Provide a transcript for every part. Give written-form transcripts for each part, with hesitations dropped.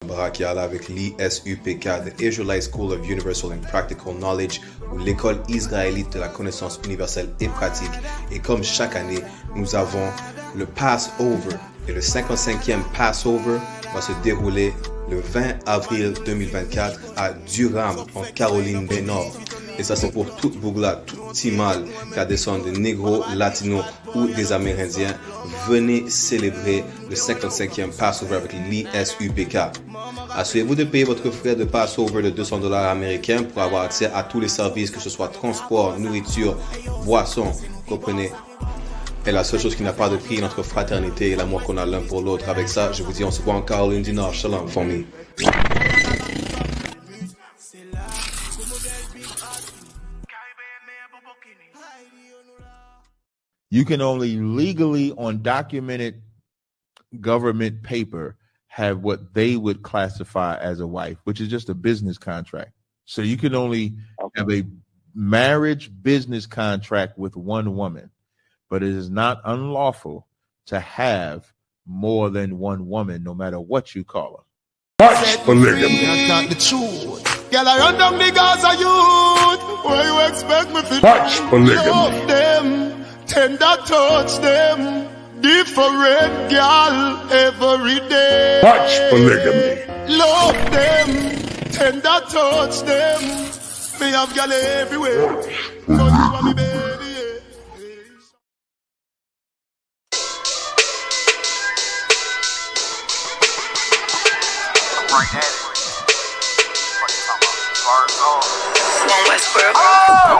Brachial avec l'Isupk, the Israelite School of Universal and Practical Knowledge, ou l'école israélite de la connaissance universelle et pratique. Et comme chaque année, nous avons le Passover. Et le 55e Passover va se dérouler le 20 avril 2024 à Durham, en Caroline du Nord. Et ça, c'est pour toute bougla, tout petit mal qui a descend de négros, latinos ou des Amérindiens. Venez célébrer le 55e Passover avec l'ISUPK. Assurez-vous de payer votre frais de Passover de $200 américains pour avoir accès à tous les services, que ce soit transport, nourriture, boissons, comprenez. Et la seule chose qui n'a pas de prix est notre fraternité et l'amour qu'on a l'un pour l'autre. Avec ça, je vous dis, on se voit en Caroline du Nord. Shalom, famille. You can only legally, on documented government paper, have what they would classify as a wife, which is just a business contract. So you can only have a marriage business contract with one woman, but it is not unlawful to have more than one woman, no matter what you call her. Polygamy. Girl, I run down the Gaza youth. Where you expect me to love them? Tender touch them. Different girl every day. Touch polygamy. Love them. Tender touch them. Me have girl everywhere. But you are me baby. Right at it. What you talking about?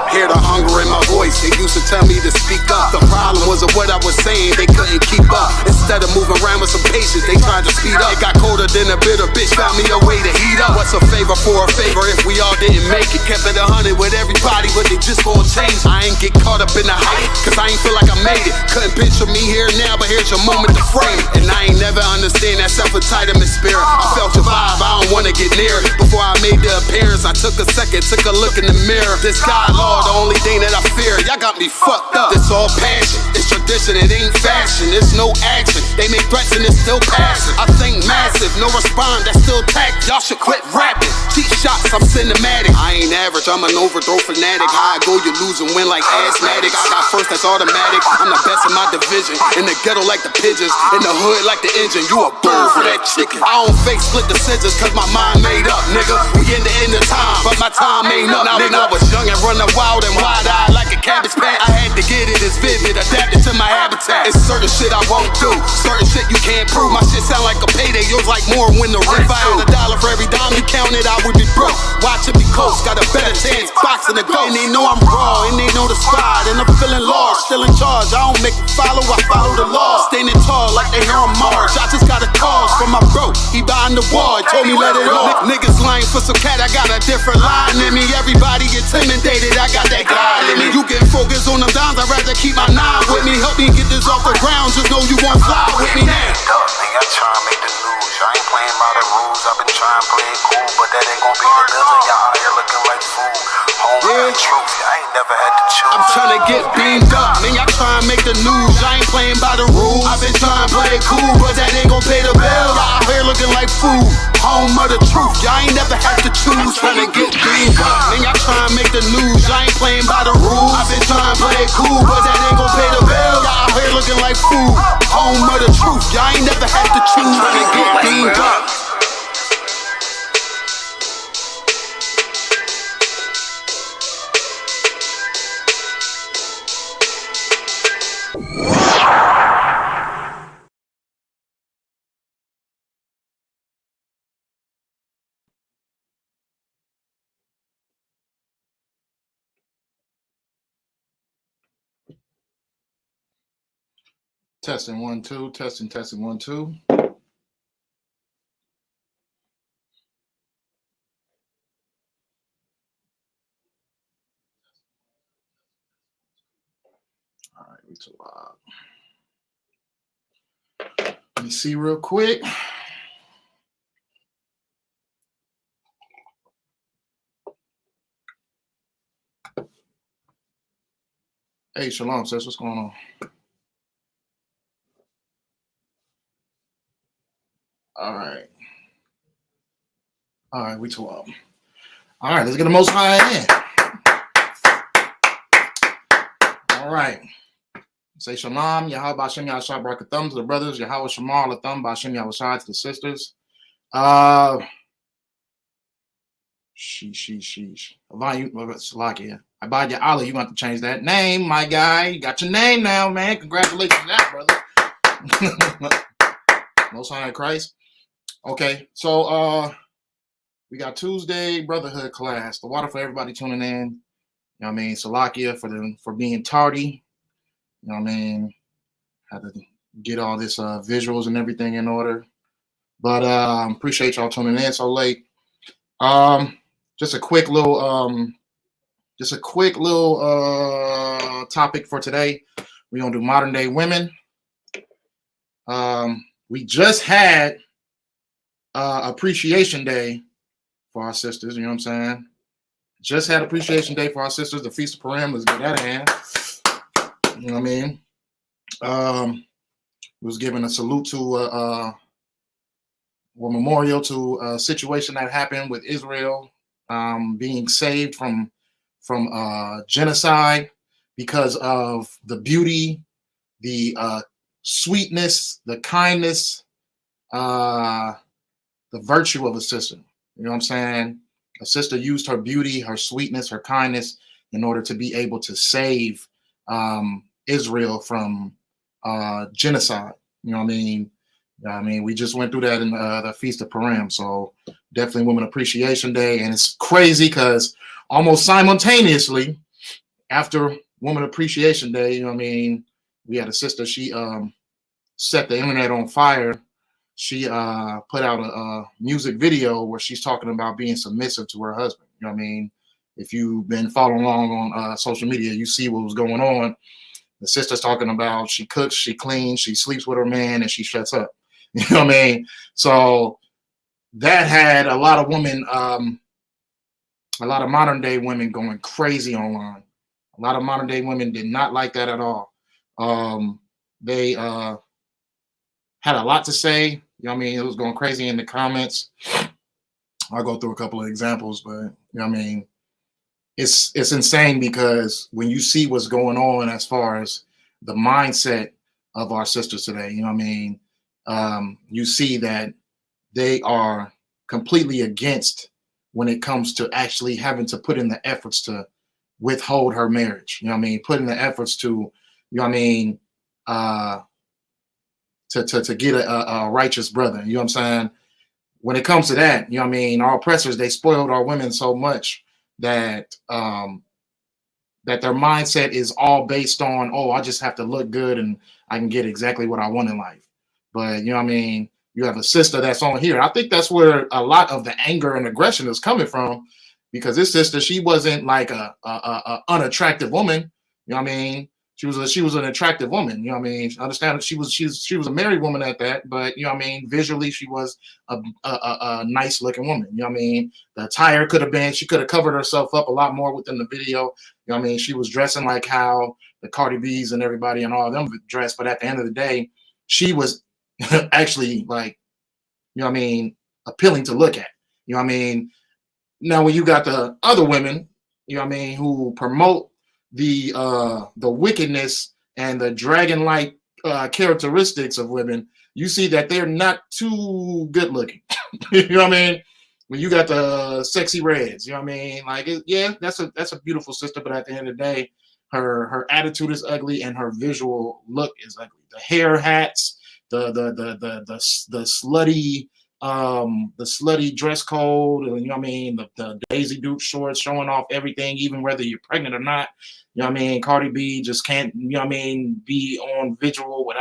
Hear the hunger in my voice, they used to tell me to speak up. The problem wasn't what I was saying, they couldn't keep up. Instead of moving around with some patience, they tried to speed up. It got colder than a bitter bitch, found me a way to heat up. What's a favor for a favor if we all didn't make it? Kept it 100 with everybody, but they just gon' change. I ain't get caught up in the hype, cause I ain't feel like I made it. Couldn't picture me here now, but here's your moment to frame it. And I ain't never understand that self-entitlement spirit. I felt your vibe, I don't wanna get near it. Before I made the appearance, I took a second, took a look in the mirror. This God law, the only thing that I fear. Y'all got me fucked up. It's all passion, it's tradition, it ain't fashion. It's no action, they make threats and it's still passing. I think massive, no respond, that's still tact. Y'all should quit rapping. Cheap shots, I'm cinematic. I ain't average, I'm an overthrow fanatic. How I go, you lose and win like asthmatic. I got first, that's automatic. I'm the best in my division. In the ghetto like the pigeons, in the hood like the engine. You a bird for that chicken. I don't fake split decisions cause my mind made up, nigga. We in the end of time, but my time ain't up. Now when I was young and running wild and wide-eyed like a cabbage patch, I had to get it as vivid, adapted to my habitat. It's certain shit I won't do, certain shit you can't prove. My shit sound like a payday, yours like more when the rent. If I had $1 for every dime you counted, I would be broke. Watch it be close, got a better chance boxing the goal. And they know I'm raw, and they know the squad, and I'm feeling large, still in charge. I don't make it follow, I follow the law. Standing tall like they here on Mars. I just got a call from my bro, he behind the wall, told me let it off. Niggas lying for some cat, I got a different line in me. Everybody intimidated, I got that God in me. You get focused on them dimes, I'd rather keep my nine with me. Help me get this off the ground, just know you won't fly with me now. I try to make the news, I ain't playing by the rules. I've been trying to play it cool, but that ain't gon' be the business. Y'all out here looking like fool. Home the truth, I ain't never had to choose. I'm trying to get beamed up, man, y'all trying to make the news. I ain't playing by the rules. I've been trying to play it cool, but that ain't gon' pay the bill. Y'all out here looking like fool. Home of the truth, y'all ain't never had to choose. Trying to get beamed up, man, y'all trying to make the news. I ain't playing by the rules. I've been trying to play it cool, but that ain't gon' pay the bill. Y'all out here looking like fool. Home of the truth, y'all ain't never had to choose. Trying to get beamed up. Testing 1 2, testing 1 2. All right, we too loud. Let me see real quick. Hey, Shalom, sis, what's going on? All right. All right, we 12. All right, let's get the Most High in. All right. Say Shalom, Yahweh Bashem Yahshua Barakathum to the brothers, Yahweh Shamar Lathum Bashem Yahweh to the sisters. Sheesh. Salakia. Abaya Ali, you want to change that name, my guy. You got your name now, man. Congratulations on that, brother. Most High in Christ. Okay, so we got Tuesday Brotherhood class. The water for everybody tuning in. You know what I mean? Salakia for being tardy. You know what I mean? Had to get all this visuals and everything in order. But appreciate y'all tuning in so late. Just a quick little topic for today. We're gonna do modern day women. We just had Appreciation Day for our sisters. You know what I'm saying? Just had Appreciation Day for our sisters. The Feast of Purim. Let's get that in. You know what I mean? Was giving a salute to a memorial to a situation that happened with Israel being saved from genocide because of the beauty, the sweetness, the kindness, the virtue of a sister. You know what I'm saying? A sister used her beauty, her sweetness, her kindness in order to be able to save Israel from genocide. You know what I mean? We just went through that in the Feast of Purim. So definitely Women Appreciation Day. And it's crazy because almost simultaneously after Women Appreciation Day, you know what I mean, we had a sister, she set the internet on fire. She put out a music video where she's talking about being submissive to her husband. You know what I mean? If you've been following along on social media, you see what was going on. The sister's talking about she cooks, she cleans, she sleeps with her man, and she shuts up. You know what I mean? So that had a lot of women, a lot of modern day women going crazy online. A lot of modern day women did not like that at all. They had a lot to say. You know what I mean? It was going crazy in the comments. I'll go through a couple of examples, but you know what I mean? It's insane because when you see what's going on as far as the mindset of our sisters today, you know what I mean? You see that they are completely against when it comes to actually having to put in the efforts to withhold her marriage. You know what I mean? Put in the efforts to, you know what I mean, to get a righteous brother. You know what I'm saying? When it comes to that, you know what I mean, our oppressors, they spoiled our women so much that that their mindset is all based on, oh, I just have to look good and I can get exactly what I want in life. But you know what I mean? You have a sister that's on here. I think that's where a lot of the anger and aggression is coming from, because this sister, she wasn't like a unattractive woman. You know what I mean? She was an attractive woman. You know what I mean? I understand that she was a married woman at that, but you know what I mean? Visually, she was a nice looking woman. You know what I mean? The attire she could have covered herself up a lot more within the video. You know what I mean? She was dressing like how the Cardi B's and everybody and all of them dressed, but at the end of the day, she was actually like, you know what I mean, appealing to look at. You know what I mean? Now, when you got the other women, you know what I mean, who promote the wickedness and the dragon-like characteristics of women, you see that they're not too good looking. You know what I mean? When you got the sexy reds, you know what I mean? Like, yeah, that's a beautiful sister, but at the end of the day, her attitude is ugly and her visual look is ugly. The hair hats, the slutty dress code, and you know what I mean, the Daisy Duke shorts showing off everything, even whether you're pregnant or not. You know what I mean? Cardi B just can't, you know what I mean, be on visual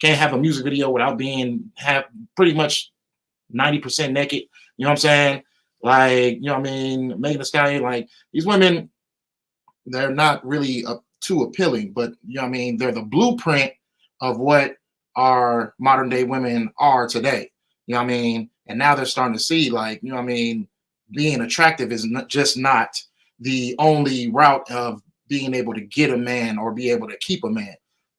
can't have a music video without have pretty much 90% naked. You know what I'm saying? Like, you know what I mean? Megan Thee Stallion, like, these women, they're not really too appealing, but you know what I mean? They're the blueprint of what our modern day women are today. You know what I mean? And now they're starting to see, like, you know what I mean, being attractive is not the only route of being able to get a man or be able to keep a man.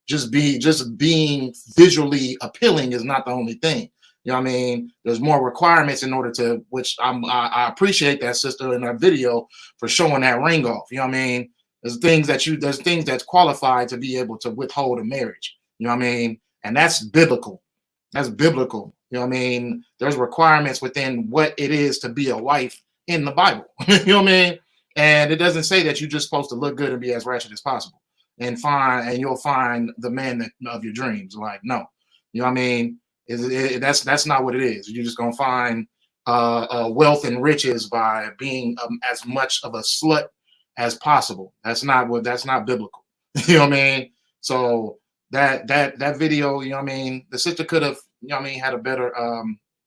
Just being visually appealing is not the only thing. You know what I mean? There's more requirements in order to, which I appreciate that sister in that video for showing that ring off. You know what I mean? There's things that's qualified to be able to withhold a marriage. You know what I mean? And that's biblical. That's biblical. You know what I mean? There's requirements within what it is to be a wife in the Bible. You know what I mean? And it doesn't say that you're just supposed to look good and be as ratchet as possible and you'll find the man of your dreams. Like, no. You know what I mean? That's not what it is. You're just gonna find wealth and riches by being as much of a slut as possible. That's not biblical. You know what I mean? So that video, you know what I mean, the sister could have, you know what I mean, had a better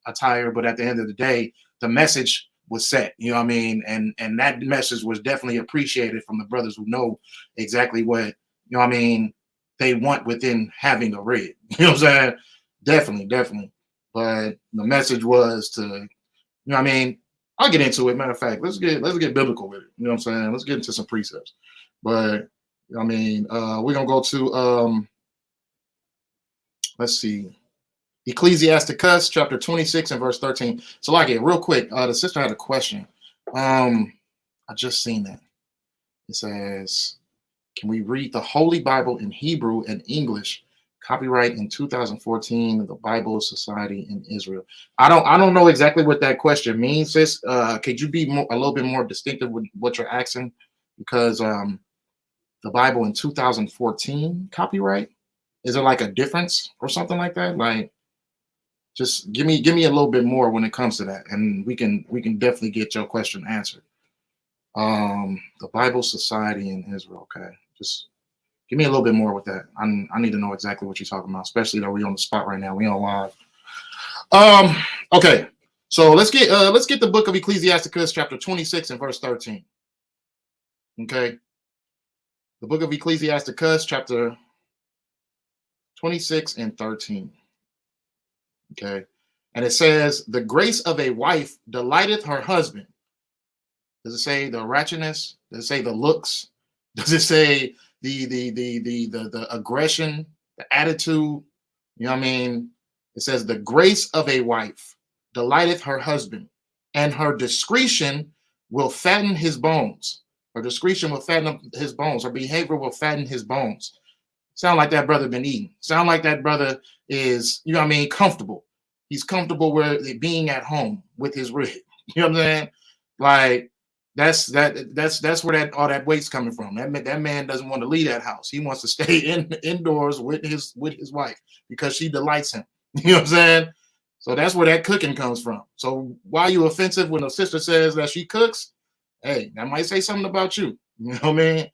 attire, but at the end of the day, the message was set, you know what I mean, and that message was definitely appreciated from the brothers who know exactly what, you know what I mean, they want within having a red. You know what I'm saying? Definitely. But the message was to, you know what I mean, I'll get into it. Matter of fact, let's get biblical with it. You know what I'm saying? Let's get into some precepts. But you know what I mean, we're gonna go to let's see, Ecclesiasticus chapter 26 and verse 13. So like it real quick, the sister had a question. I just seen that. It says, can we read the Holy Bible in Hebrew and English? Copyright in 2014, the Bible Society in Israel. I don't know exactly what that question means, sis. Could you be a little bit more distinctive with what you're asking? Because the Bible in 2014 copyright, is there like a difference or something like that? Like, just give me a little bit more when it comes to that, and we can definitely get your question answered. The Bible Society in Israel. Okay, just give me a little bit more with that. I need to know exactly what you're talking about, especially that we're on the spot right now. We on live. Okay, so let's get the book of Ecclesiasticus chapter 26 and verse 13. Okay, the book of Ecclesiasticus chapter 26 and 13. Okay, and it says, the grace of a wife delighteth her husband. Does it say the ratchetness? Does it say the looks? Does it say the aggression, the attitude? You know what I mean? It says the grace of a wife delighteth her husband, and her discretion will fatten his bones. Her discretion will fatten his bones. Her behavior will fatten his bones. Sound like that brother been eating. Sound like that brother is, you know what I mean, comfortable. He's comfortable with being at home with his rig. You know what I'm saying? Like, that's where all that weight's coming from. That man doesn't want to leave that house. He wants to stay indoors with his wife because she delights him. You know what I'm saying? So that's where that cooking comes from. So why are you offensive when a sister says that she cooks? Hey, that might say something about you. You know what I mean?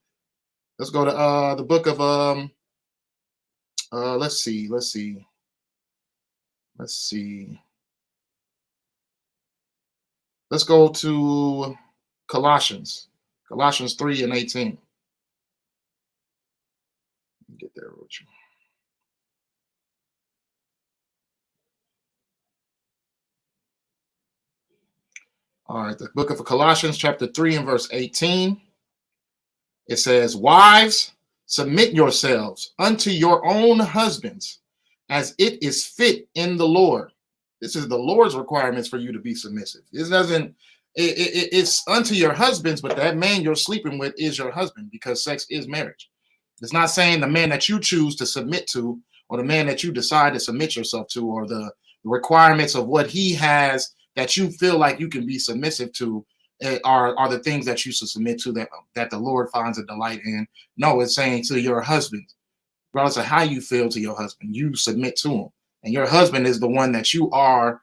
Let's go to the book of let's see. Let's go to Colossians 3 and 18. Get there with you. All right, the book of Colossians chapter 3 and verse 18. It says, wives, submit yourselves unto your own husbands, as it is fit in the Lord. This is the Lord's requirements for you to be submissive. It's unto your husbands, but that man you're sleeping with is your husband, because sex is marriage. It's not saying the man that you choose to submit to, or the man that you decide to submit yourself to, or the requirements of what he has that you feel like you can be submissive to are the things that you should submit to, that the Lord finds a delight in. No, it's saying to your husband, regardless of how you feel to your husband, you submit to him. And your husband is the one that you are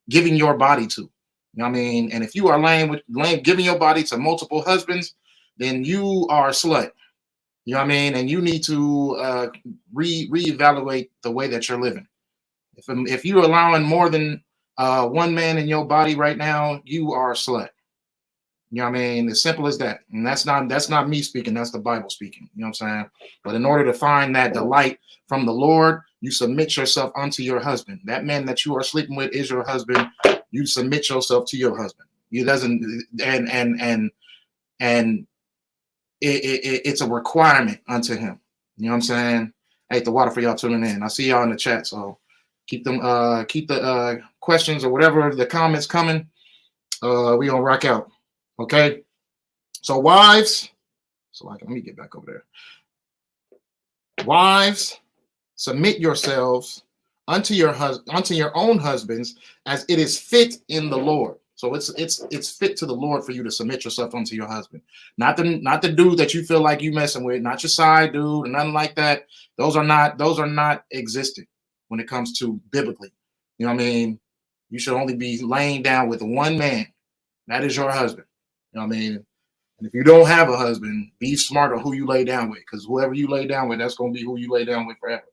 giving your body to. You know what I mean? And if you are giving your body to multiple husbands, then you are a slut. You know what I mean? And you need to reevaluate the way that you're living. If you're allowing more than one man in your body right now, you are a slut. You know what I mean? As simple as that. And that's not me speaking, that's the Bible speaking. You know what I'm saying? But in order to find that delight from the Lord, you submit yourself unto your husband. That man that you are sleeping with is your husband. You submit yourself to your husband. He doesn't, and it's a requirement unto him. You know what I'm saying? I hate the water for y'all tuning in. I see y'all in the chat, so Keep the questions or whatever the comments coming. We gonna rock out. Okay. So wives, let me get back over there. Wives, submit yourselves unto your own husbands, as it is fit in the Lord. So it's fit to the Lord for you to submit yourself unto your husband, not the dude that you feel like you messing with, not your side dude or nothing like that. Those are not existent when it comes to biblically. You know what I mean? You should only be laying down with one man. That is your husband. You know what I mean? And if you don't have a husband, be smart on who you lay down with, because whoever you lay down with, that's going to be who you lay down with forever.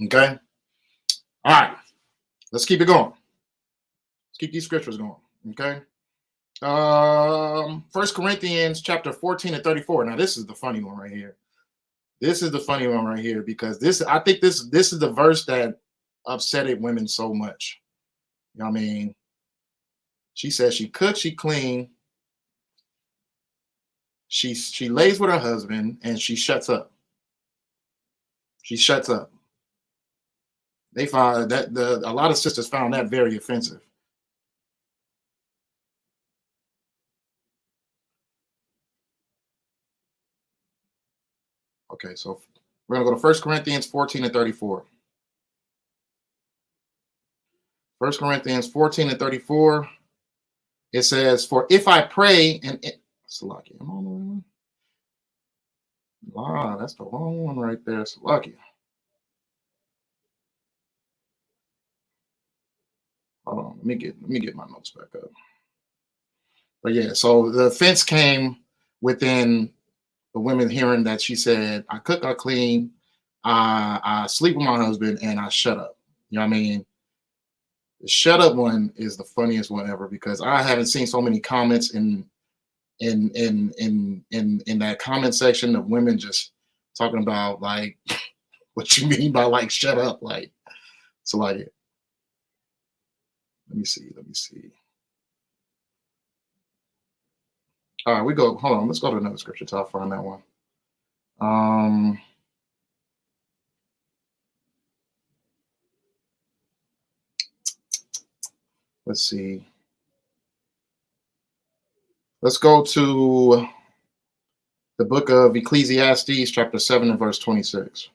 Okay? All right. Let's keep it going. Let's keep these scriptures going. Okay? 1 Corinthians chapter 14 and 34. Now, this is the funny one right here. This is the funny one right here, because I think this is the verse that upsetted women so much. You know what I mean? She says she cooks, she clean, she lays with her husband, and she shuts up. She shuts up. They find that a lot of sisters found that very offensive. Okay, so we're going to go to 1 Corinthians 14 and 34. 1 Corinthians 14 and 34. It says, for if I pray and Salakia, I'm on the one. Wow, that's the wrong one right there. Salakia. Hold on, let me get my notes back up. But yeah, so the offense came within the women hearing that she said, I cook, I clean, I sleep with my husband, and I shut up. You know what I mean? The shut up one is the funniest one ever, because I haven't seen so many comments in that comment section of women just talking about like what you mean by like shut up. Like, so like, let me see. All right, hold on, let's go to another scripture till I find that one. Let's see. Let's go to the book of Ecclesiastes, chapter 7 and verse 26.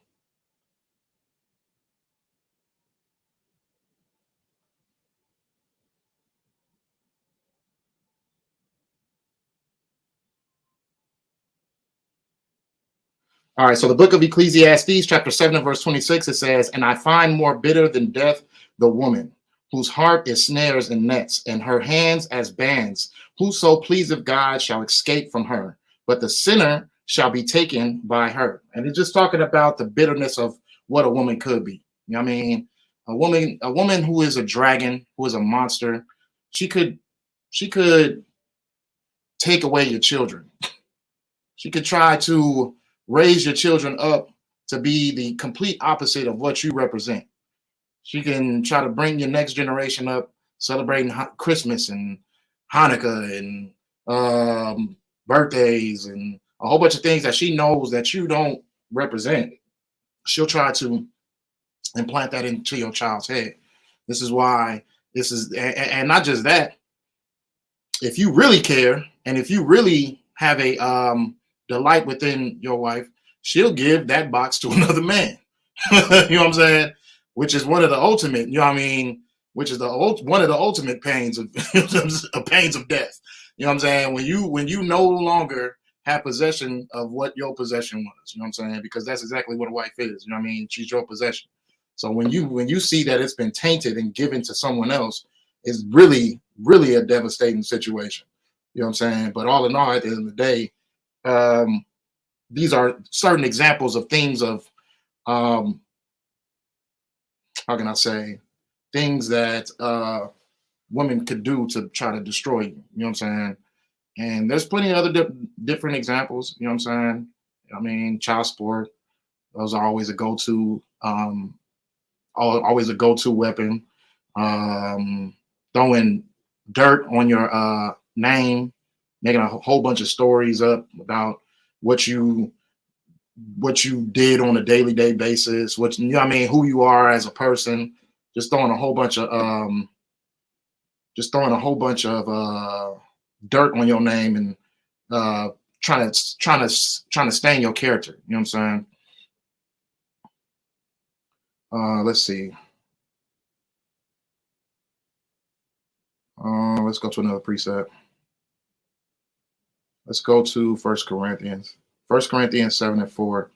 All right, so the book of Ecclesiastes, chapter 7 and verse 26, it says, and I find more bitter than death the woman, whose heart is snares and nets, and her hands as bands. Whoso pleaseth God shall escape from her, but the sinner shall be taken by her. And it's just talking about the bitterness of what a woman could be. You know what I mean? A woman who is a dragon, who is a monster, she could take away your children. She could try to raise your children up to be the complete opposite of what you represent. She can try to bring your next generation up celebrating Christmas and Hanukkah and birthdays and a whole bunch of things that she knows that you don't represent. She'll try to implant that into your child's head. This is why this is, and not just that. If you really care and if you really have a delight within your wife, she'll give that box to another man. You know what I'm saying? Which is one of the ultimate, you know what I mean? Which is one of the ultimate pains of pains of death. You know what I'm saying? When you no longer have possession of what your possession was, you know what I'm saying? Because that's exactly what a wife is. You know what I mean? She's your possession. So when you see that it's been tainted and given to someone else, it's really, really a devastating situation. You know what I'm saying? But all in all, at the end of the day, these are certain examples of things of how can I say, things that women could do to try to destroy you. You know what I'm saying? And there's plenty of other different examples. You know what I'm saying? I mean, child support. Those are always a go-to. Always a go-to weapon. Throwing dirt on your name, making a whole bunch of stories up about what you what you did on a daily day basis, what you know what I mean, who you are as a person, just throwing a whole bunch of dirt on your name and trying to stain your character. You know what I'm saying? Let's see. Let's go to another precept. Let's go to 1 Corinthians. 1 Corinthians 7:4.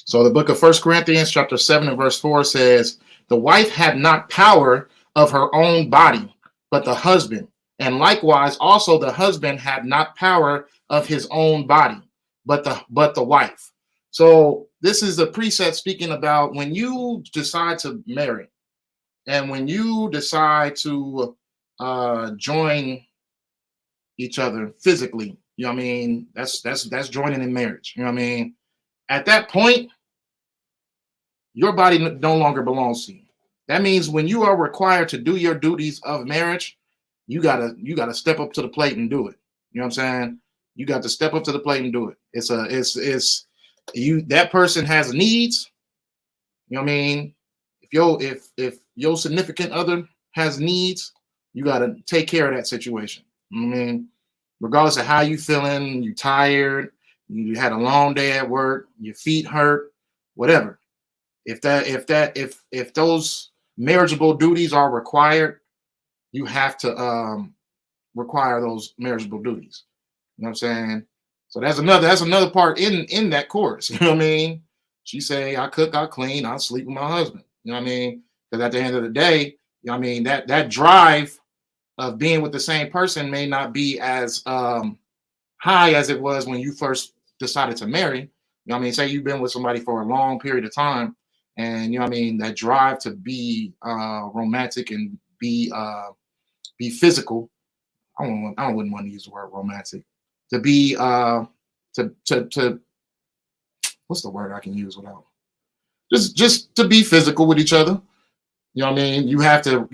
So the book of 1 Corinthians chapter 7 and verse 4 says, the wife had not power of her own body, but the husband. And likewise, also the husband had not power of his own body, but the wife. So this is a precept speaking about when you decide to marry and when you decide to join each other physically, you know what I mean? That's joining in marriage. You know what I mean? At that point, your body no longer belongs to you. That means when you are required to do your duties of marriage, you gotta step up to the plate and do it. You know what I'm saying? You got to step up to the plate and do it. It's you. That person has needs. You know what I mean? If your significant other has needs, you gotta take care of that situation. You know what I mean? Regardless of how you feeling, you tired, you had a long day at work, your feet hurt, whatever. If those marriageable duties are required, you have to require those marriageable duties. You know what I'm saying? So that's another part in that chorus. You know what I mean? She say, I cook, I clean, I sleep with my husband. You know what I mean? Because at the end of the day, you know what I mean, that drive of being with the same person may not be as high as it was when you first decided to marry. You know what I mean? Say you've been with somebody for a long period of time, and you know what I mean, that drive to be romantic and be physical. I wouldn't want to use the word romantic. To be to what's the word I can use without just to be physical with each other. You know what I mean? You have to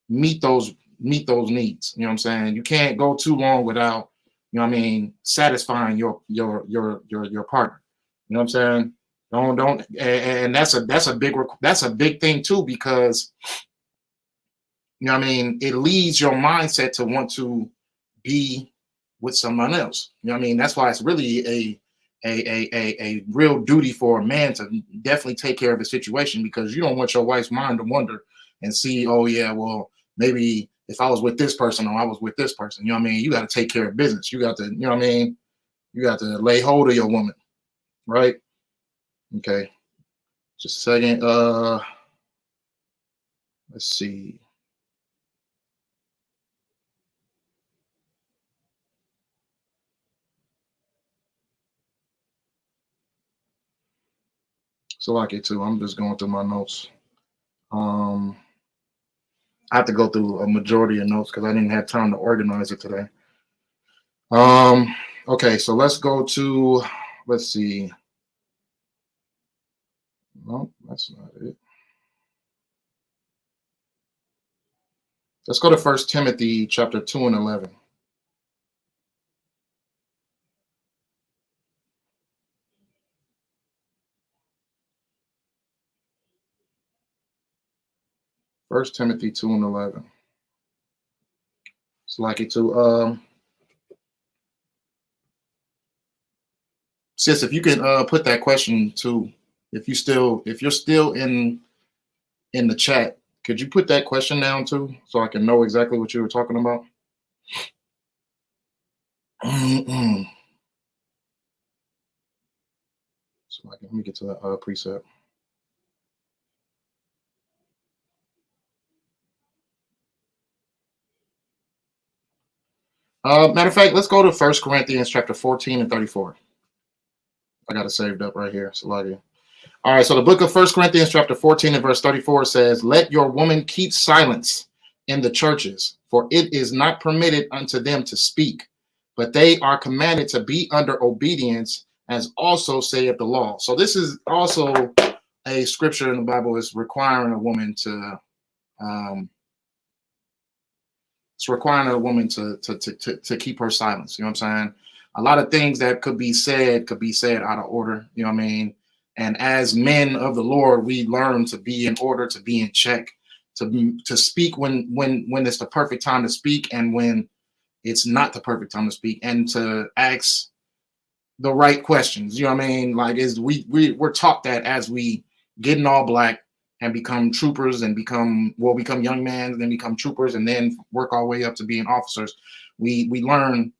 meet those needs. You know what I'm saying? You can't go too long without, you know what I mean, satisfying your partner. You know what I'm saying? Don't and that's a big thing too, because you know what I mean, it leads your mindset to want to be with someone else. You know what I mean? That's why it's really a real duty for a man to definitely take care of the situation, because you don't want your wife's mind to wonder and see, oh yeah, well, maybe if I was with this person or I was with this person, you know what I mean? You got to take care of business. You got to, you know what I mean? You got to lay hold of your woman, right? Okay. Just a second. Let's see. So like it too. I'm just going through my notes. I have to go through a majority of notes because I didn't have time to organize it today. Okay, so let's go to, let's see. No, that's not it. Let's go to 1 Timothy chapter 2 and 11. First Timothy 2 and 11. It's like it to sis, if you can put that question too, if you're still in the chat, could you put that question down too, so I can know exactly what you were talking about? So let me get to that precept. Matter of fact, let's go to 1 Corinthians chapter 14 and 34. I got it saved up right here. Saladia. All right, so the book of 1 Corinthians chapter 14 and verse 34 says, let your woman keep silence in the churches, for it is not permitted unto them to speak, but they are commanded to be under obedience, as also saith the law. So this is also a scripture in the Bible is requiring a woman to It's requiring a woman to keep her silence. You know what I'm saying? A lot of things that could be said out of order. You know what I mean? And as men of the Lord, we learn to be in order, to be in check, to speak when it's the perfect time to speak, and when it's not the perfect time to speak, and to ask the right questions. You know what I mean? Like, we're taught that as we get in all black and become troopers and become young men, and then become troopers, and then work our way up to being officers. We learn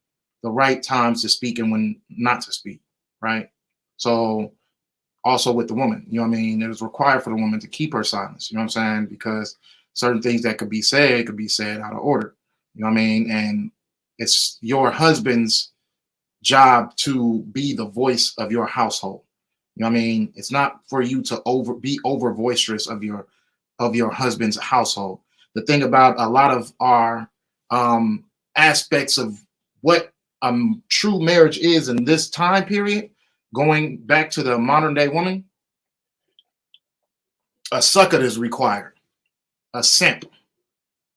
the right times to speak and when not to speak, right? So also with the woman, you know what I mean? It is required for the woman to keep her silence, you know what I'm saying? Because certain things that could be said out of order, you know what I mean? And it's your husband's job to be the voice of your household. You know what I mean? It's not for you to be over boisterous of your husband's household. The thing about a lot of our aspects of what true marriage is in this time period, going back to the modern day woman, a sucker is required, a simp,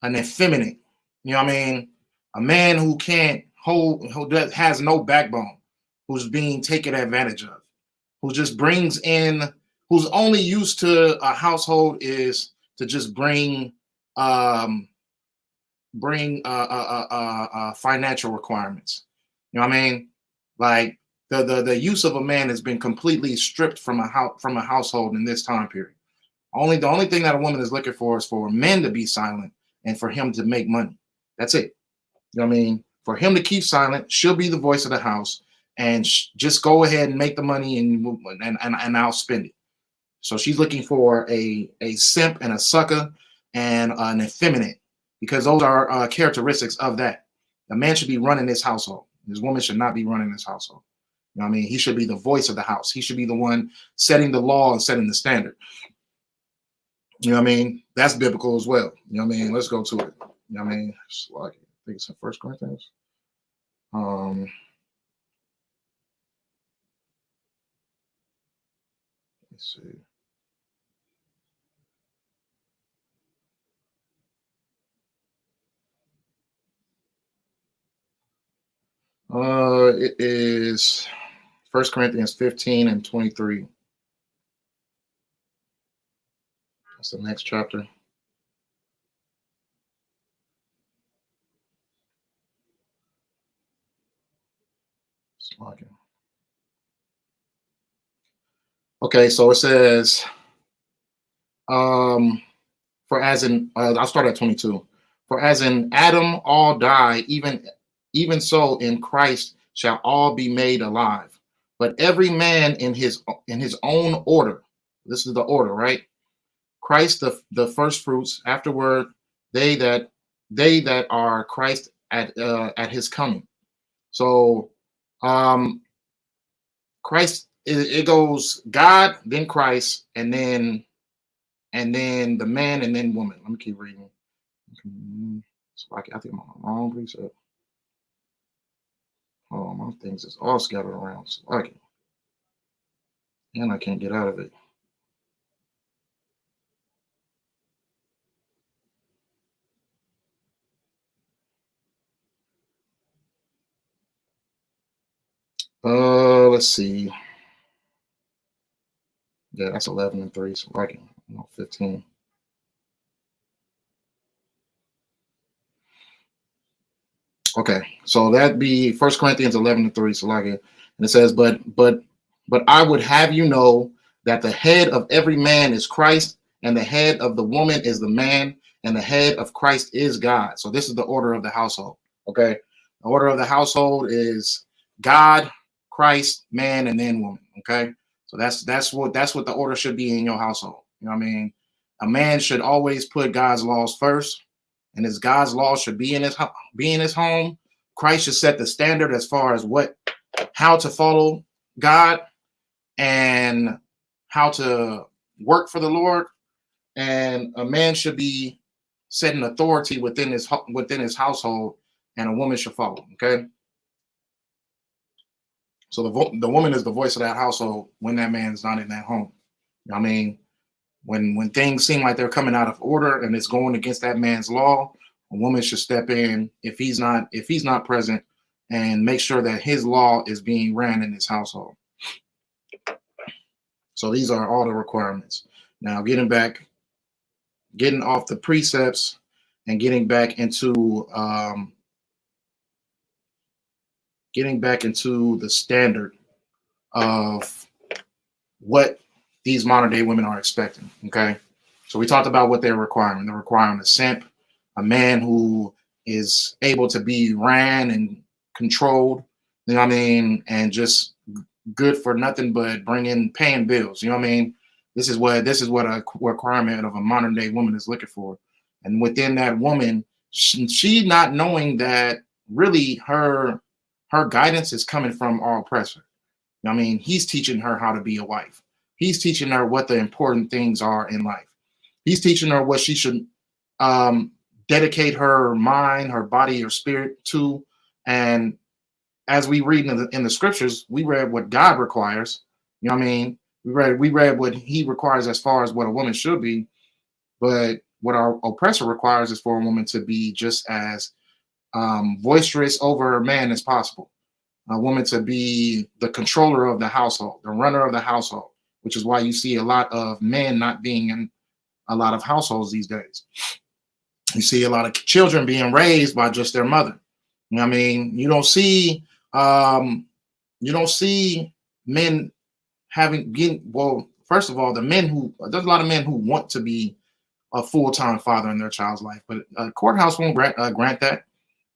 an effeminate. You know what I mean? A man who can't has no backbone, who's being taken advantage of, who just brings in, who's only used to a household is to just bring financial requirements. You know what I mean? Like the use of a man has been completely stripped from a household in this time period. The only thing that a woman is looking for is for men to be silent and for him to make money. That's it. You know what I mean? For him to keep silent, she'll be the voice of the house, and just go ahead and make the money, and I'll spend it. So she's looking for a simp and a sucker and an effeminate, because those are characteristics of that. The man should be running this household. This woman should not be running this household. You know what I mean? He should be the voice of the house. He should be the one setting the law and setting the standard. You know what I mean? That's biblical as well. You know what I mean? Let's go to it. You know what I mean? It's like, I think it's in 1 Corinthians. Let's see. It is 1 Corinthians 15 and 23. That's the next chapter. Okay, so it says, for as in, I'll start at 22. For as in Adam all die, even so in Christ shall all be made alive. But every man in his own order. This is the order, right? Christ the first fruits. Afterward, they that are Christ at his coming. So, Christ, it goes God, then Christ, and then the man, and then woman. Let me keep reading. So I think I'm on the wrong precept. Oh, my things is all scattered around. So and I can't get out of it. Let's see. Yeah, that's 11 and 3. So 15. Okay, so that'd be 1 Corinthians 11 and 3. So and it says, but I would have you know that the head of every man is Christ, and the head of the woman is the man, and the head of Christ is God. So this is the order of the household. Okay, the order of the household is God, Christ, man, and then woman. Okay, so that's what the order should be in your household. You know what I mean? A man should always put God's laws first, and as God's laws should be in his home. Christ should set the standard as far as how to follow God and how to work for the Lord. And a man should be setting authority within his household, and a woman should follow. Okay. So the woman is the voice of that household when that man is not in that home. You know what I mean? When things seem like they're coming out of order and it's going against that man's law, A woman should step in if he's not present and make sure that his law is being ran in his household. So these are all the requirements. Now getting off the precepts and getting back into the standard of what these modern day women are expecting. Okay. So we talked about what they're requiring. They're requiring a simp, a man who is able to be ran and controlled, you know what I mean, and just good for nothing but paying bills. You know what I mean? This is what a requirement of a modern day woman is looking for. And within that woman, she not knowing that really her guidance is coming from our oppressor. You know what I mean? He's teaching her how to be a wife. He's teaching her what the important things are in life. He's teaching her what she should dedicate her mind, her body, her spirit to. And as we read in the scriptures, we read what God requires. You know what I mean? We read what he requires as far as what a woman should be. But what our oppressor requires is for a woman to be just as boisterous over a man as possible. A woman to be the controller of the household, the runner of the household, which is why you see a lot of men not being in a lot of households these days. You see a lot of children being raised by just their mother. You know what I mean? You don't see men first of all, there's a lot of men who want to be a full-time father in their child's life, but a courthouse won't grant that.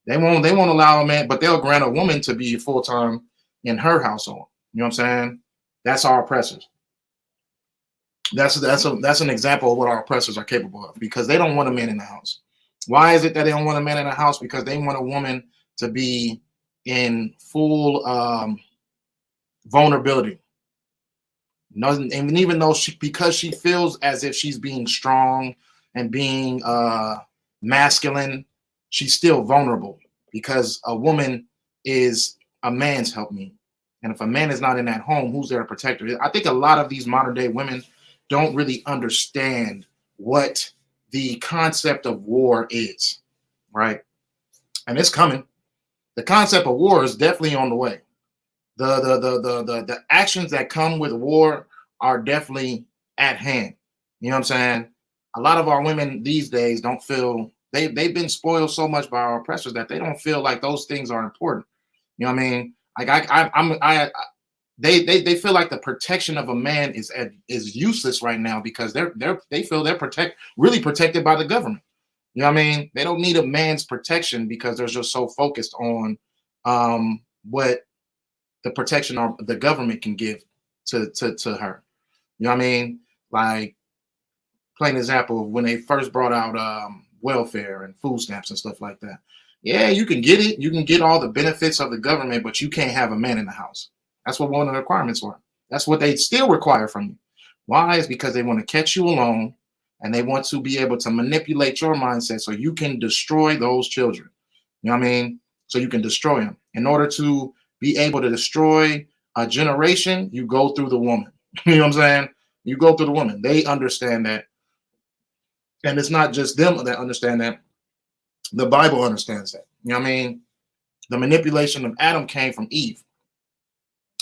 They won't allow a man, but they'll grant a woman to be full-time in her household. You know what I'm saying? That's our oppressors. That's an example of what our oppressors are capable of, because they don't want a man in the house. Why is it that they don't want a man in the house? Because they want a woman to be in full vulnerability. And even though because she feels as if she's being strong and being masculine, she's still vulnerable, because a woman is a man's helpmeet. And if a man is not in that home, who's there to protect her? I think a lot of these modern day women don't really understand what the concept of war is, right? And it's coming. The concept of war is definitely on the way. The actions that come with war are definitely at hand. You know what I'm saying? A lot of our women these days don't feel they've been spoiled so much by our oppressors that they don't feel like those things are important. You know what I mean? Like they feel like the protection of a man is useless right now, because they feel they're really protected by the government. You know what I mean? They don't need a man's protection because they're just so focused on what the protection of the government can give to her. You know what I mean? Like, plain example, when they first brought out welfare and food stamps and stuff like that. Yeah, you can get it. You can get all the benefits of the government, but you can't have a man in the house. That's what one of the requirements were. That's what they still require from you. Why? Is because they want to catch you alone, and they want to be able to manipulate your mindset so you can destroy those children. You know what I mean? So you can destroy them. In order to be able to destroy a generation, you go through the woman. You know what I'm saying? You go through the woman. They understand that. And it's not just them that understand that. The Bible understands that. You know what I mean? The manipulation of Adam came from Eve.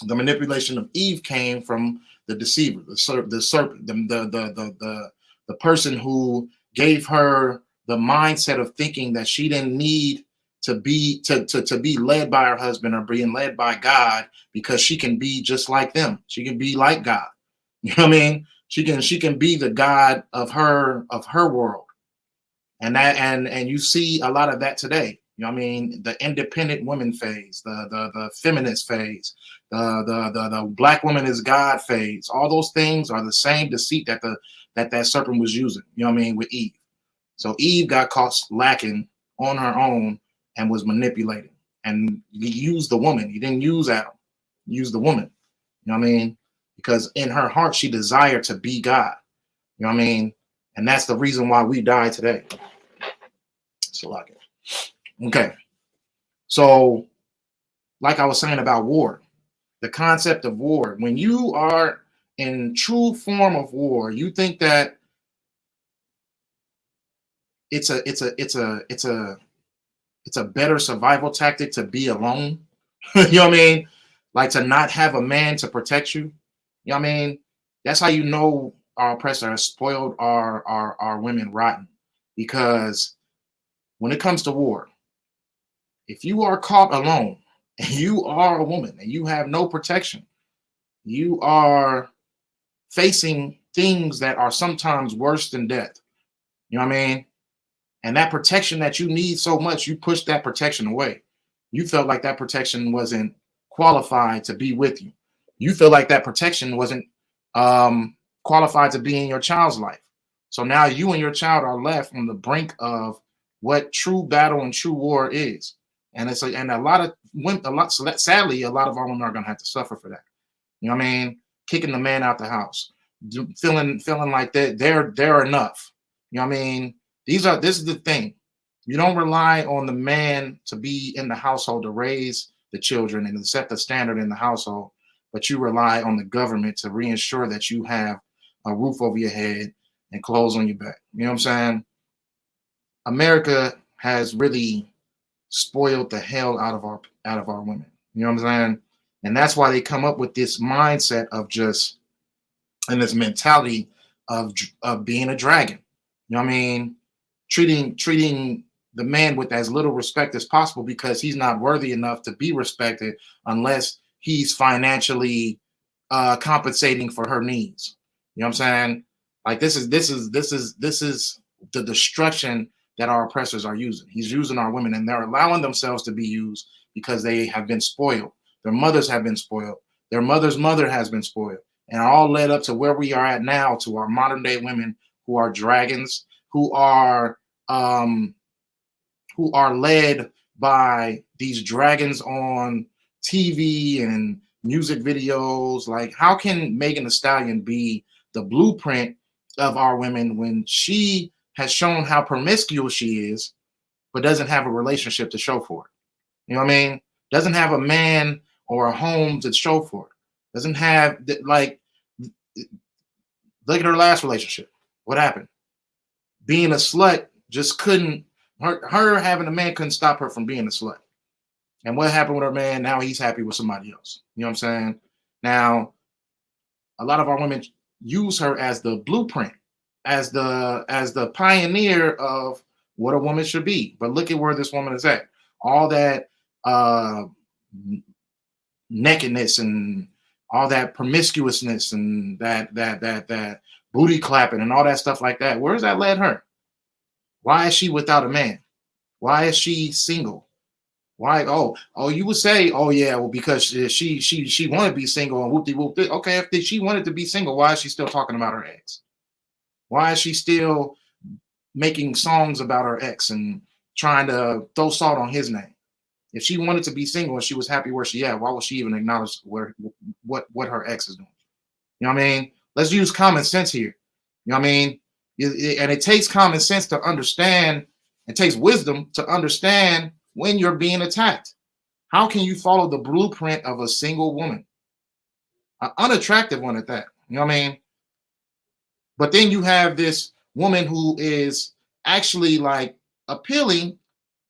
The manipulation of Eve came from the deceiver, the serpent, the person who gave her the mindset of thinking that she didn't need to be led by her husband or being led by God, because she can be just like them. She can be like God. You know what I mean? She can be the God of her world. And you see a lot of that today. You know what I mean? The independent women phase, the feminist phase, the black woman is God phase. All those things are the same deceit that serpent was using. You know what I mean? With Eve. So Eve got caught lacking on her own and was manipulated. And he used the woman. He didn't use Adam. He used the woman. You know what I mean? Because in her heart, she desired to be God. You know what I mean? And that's the reason why we die today. So like it. Okay. So, like I was saying about war, the concept of war, when you are in true form of war, you think that it's a better survival tactic to be alone. You know what I mean? Like to not have a man to protect you. You know what I mean? That's how you know our oppressor has spoiled our women rotten. Because when it comes to war, if you are caught alone and you are a woman and you have no protection, you are facing things that are sometimes worse than death. You know what I mean? And that protection that you need so much, you push that protection away. You felt like that protection wasn't qualified to be with you. You feel like that protection wasn't qualified to be in your child's life. So now you and your child are left on the brink of what true battle and true war is. And it's and a lot of women, sadly, a lot of our women are going to have to suffer for that. You know what I mean? Kicking the man out the house, feeling like that they're enough. You know what I mean? This is the thing. You don't rely on the man to be in the household to raise the children and to set the standard in the household, but you rely on the government to reassure that you have a roof over your head and clothes on your back. You know what I'm saying? America has really spoiled the hell out of our women. You know what I'm saying? And that's why they come up with this mindset of just, and this mentality of being a dragon. You know what I mean? Treating the man with as little respect as possible because he's not worthy enough to be respected unless he's financially compensating for her needs. You know what I'm saying? Like this is the destruction that our oppressors are using. He's using our women, and they're allowing themselves to be used because they have been spoiled. Their mothers have been spoiled. Their mother's mother has been spoiled, and all led up to where we are at now, to our modern day women who are dragons, who are led by these dragons on TV and music videos. Like, how can Megan Thee Stallion be the blueprint of our women when she has shown how promiscuous she is, but doesn't have a relationship to show for it? You know what I mean? Doesn't have a man or a home to show for it. Doesn't have, like, look at her last relationship. What happened? Being a slut just couldn't, her having a man couldn't stop her from being a slut. And what happened with her man? Now he's happy with somebody else. You know what I'm saying? Now, a lot of our women use her as the blueprint, as the pioneer of what a woman should be. But look at where this woman is at. All that nakedness and all that promiscuousness and that booty clapping and all that stuff like that. Where has that led her? Why is she without a man? Why is she single? Why? Oh, you would say, oh yeah, well, because she wanted to be single and whoop-de-whoop. Okay, if she wanted to be single, why is she still talking about her ex? Why is she still making songs about her ex and trying to throw salt on his name? If she wanted to be single and she was happy where she at, why would she even acknowledge what her ex is doing? You know what I mean? Let's use common sense here. You know what I mean? And it takes common sense to understand. It takes wisdom to understand when you're being attacked. How can you follow the blueprint of a single woman? An unattractive one at that. You know what I mean? But then you have this woman who is actually like appealing,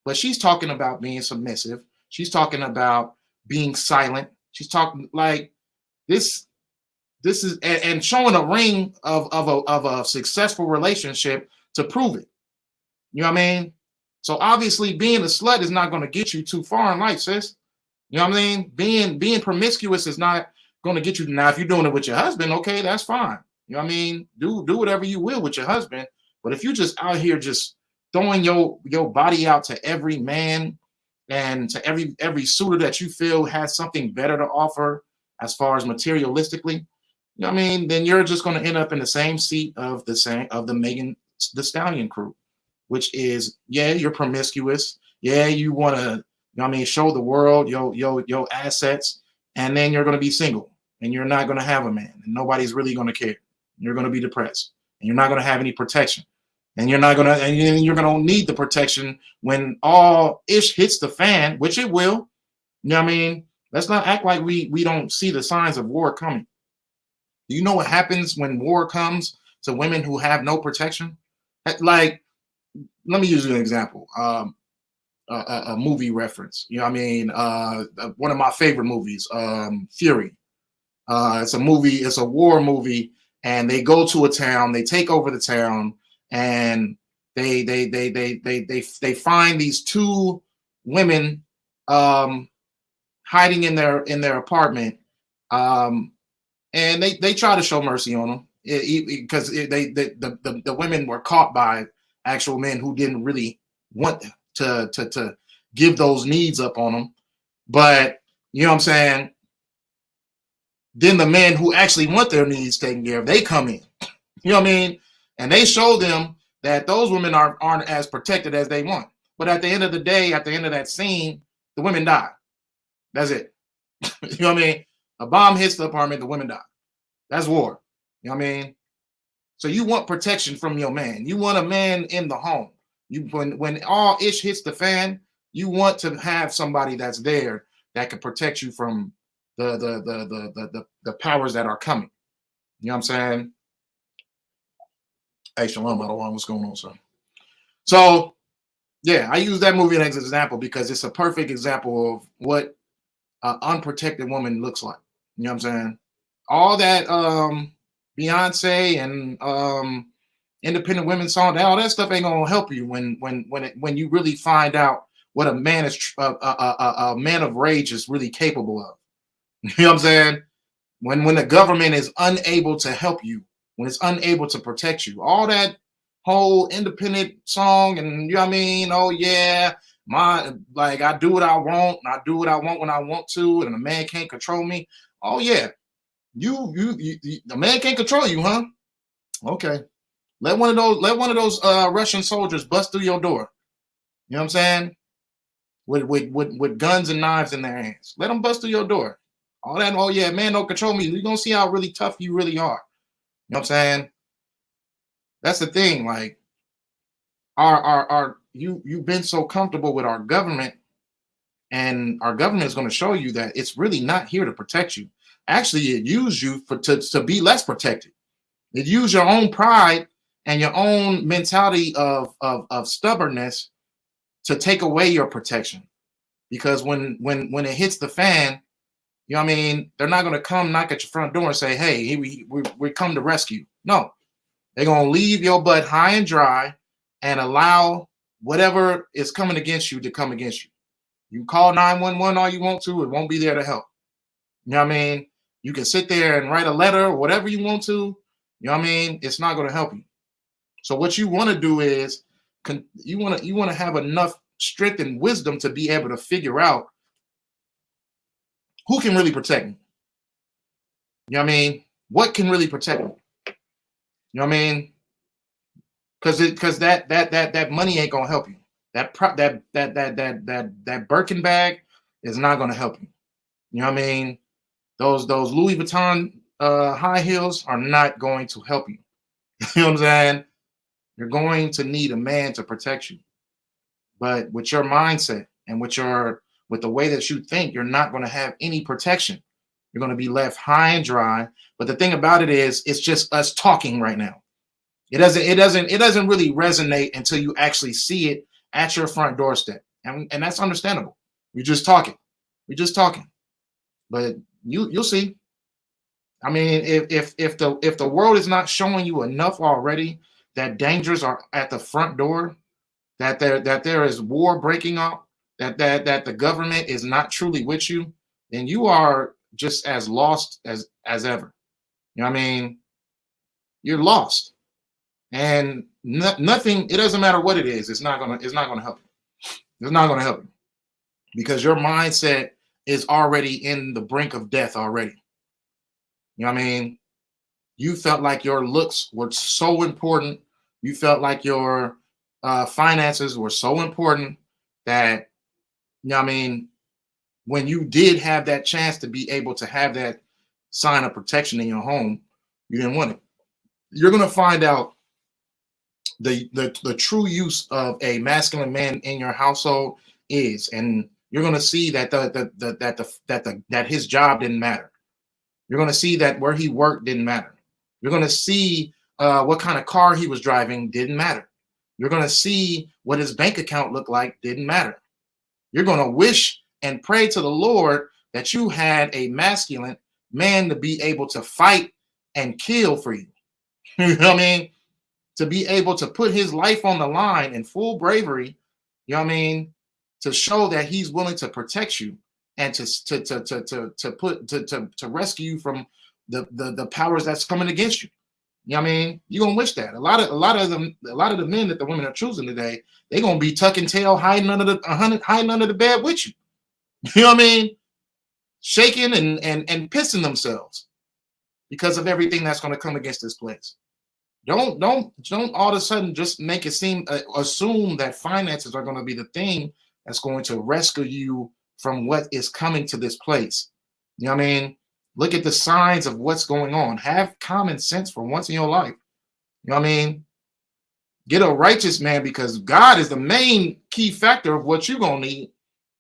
but she's talking about being submissive. She's talking about being silent. She's talking like this is and showing a ring of a successful relationship to prove it. You know what I mean? So obviously being a slut is not going to get you too far in life, sis. You know what I mean? Being promiscuous is not going to get you. Now, if you're doing it with your husband, okay, that's fine. You know what I mean? Do whatever you will with your husband. But if you're just out here just throwing your body out to every man and to every suitor that you feel has something better to offer as far as materialistically, you know what I mean? Then you're just going to end up in the same seat of the Megan Thee Stallion crew, which is, yeah, you're promiscuous. Yeah, you want to, you know what I mean, show the world your assets, and then you're going to be single and you're not going to have a man and nobody's really going to care. You're going to be depressed and you're not going to have any protection. And you're going to need the protection when all ish hits the fan, which it will. You know what I mean? Let's not act like we don't see the signs of war coming. Do you know what happens when war comes to women who have no protection? Like, let me use an example. A movie reference. You know what I mean? One of my favorite movies, Fury. It's a movie, it's a war movie, and they go to a town, they take over the town, and they find these two women hiding in their apartment, and they try to show mercy on them because the women were caught by actual men who didn't really want to give those needs up on them. But you know what I'm saying? Then the men who actually want their needs taken care of, they come in. You know what I mean? And they show them that those women aren't as protected as they want. But at the end of the day, at the end of that scene, the women die. That's it. You know what I mean? A bomb hits the apartment, the women die. That's war. You know what I mean? So you want protection from your man. You want a man in the home. When all ish hits the fan, you want to have somebody that's there that can protect you from the powers that are coming. You know what I'm saying? Hey, Shalom, I don't know what's going on, son. So, yeah, I use that movie as an example because it's a perfect example of what an unprotected woman looks like. You know what I'm saying? All that Beyonce and independent women song, all that stuff ain't gonna help you when you really find out what a man is a man of rage is really capable of. You know what I'm saying? When the government is unable to help you, when it's unable to protect you, all that whole independent song and you know what I mean? Oh yeah, I do what I want, and I do what I want when I want to, and a man can't control me. Oh yeah, the man can't control you, huh? Okay. Let one of those Russian soldiers bust through your door. You know what I'm saying? With guns and knives in their hands. Let them bust through your door. All that, oh yeah, man, don't control me. You're gonna see how really tough you really are. You know what I'm saying? That's the thing. Like, you've been so comfortable with our government, and our government is going to show you that it's really not here to protect you. Actually, it used you to be less protected. It used your own pride and your own mentality of stubbornness to take away your protection. Because when it hits the fan, you know what I mean, they're not going to come knock at your front door and say, hey, we come to rescue. No, they're going to leave your butt high and dry and allow whatever is coming against you to come against you. You call 911 all you want to, it won't be there to help. You know what I mean? You can sit there and write a letter or whatever you want to. You know what I mean? It's not going to help you. So what you want to do is you want to have enough strength and wisdom to be able to figure out who can really protect me. You know what I mean? What can really protect me? You know what I mean? Because that money ain't gonna help you. That Birkin bag is not gonna help you. You know what I mean? Those Louis Vuitton high heels are not going to help you. You know what I'm saying? You're going to need a man to protect you. But with your mindset and with the way that you think, you're not going to have any protection. You're going to be left high and dry. But the thing about it is, it's just us talking right now. It doesn't really resonate until you actually see it at your front doorstep. And that's understandable. We're just talking. But you'll see. I mean, if the world is not showing you enough already that dangers are at the front door, that there is war breaking out, that the government is not truly with you, then you are just as lost as ever. You know what I mean? You're lost, and nothing. It doesn't matter what it is. It's not gonna help you. It's not gonna help you because your mindset is already in the brink of death already. You know what I mean? You felt like your looks were so important. You felt like your finances were so important that, you know what I mean, when you did have that chance to be able to have that sign of protection in your home, you didn't want it. You're going to find out the true use of a masculine man in your household is, and you're going to see that that his job didn't matter. You're going to see that where he worked didn't matter. You're going to see what kind of car he was driving didn't matter. You're going to see what his bank account looked like didn't matter. You're going to wish and pray to the Lord that you had a masculine man to be able to fight and kill for you. You know what I mean? To be able to put his life on the line in full bravery, you know what I mean? To show that he's willing to protect you and to rescue you from the powers that's coming against you. You know what I mean? You're gonna wish that. A lot of the men that the women are choosing today, they're gonna be tucking tail, hiding under the bed with you. You know what I mean? Shaking and pissing themselves because of everything that's gonna come against this place. Don't all of a sudden just make it seem assume that finances are gonna be the thing that's going to rescue you from what is coming to this place. You know what I mean? Look at the signs of what's going on. Have common sense for once in your life. You know what I mean? Get a righteous man, because God is the main key factor of what you're gonna need.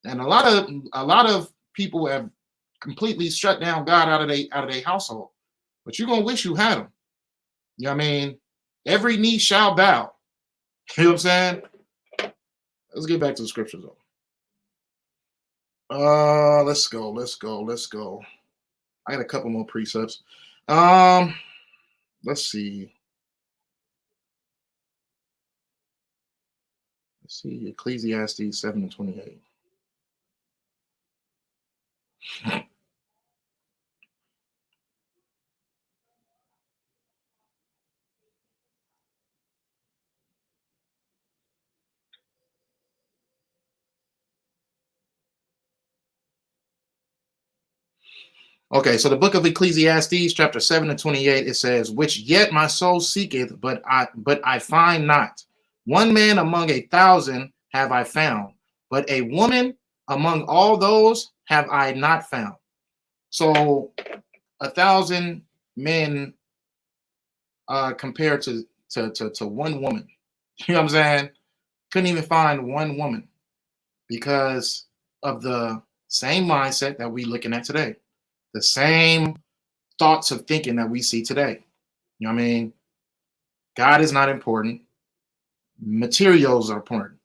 And a lot of people have completely shut down God out of their household. But you're gonna wish you had him. You know what I mean? Every knee shall bow. You know what I'm saying? Let's get back to the scriptures though. Let's go. I got a couple more precepts. Let's see. Ecclesiastes 7:28. Okay, so the book of Ecclesiastes, chapter 7:28, it says, "Which yet my soul seeketh, but I find not. One man among 1,000 have I found, but a woman among all those have I not found." So 1,000 men compared to one woman. You know what I'm saying? Couldn't even find one woman because of the same mindset that we're looking at today. The same thoughts of thinking that we see today. You know what I mean? God is not important. Materials are important.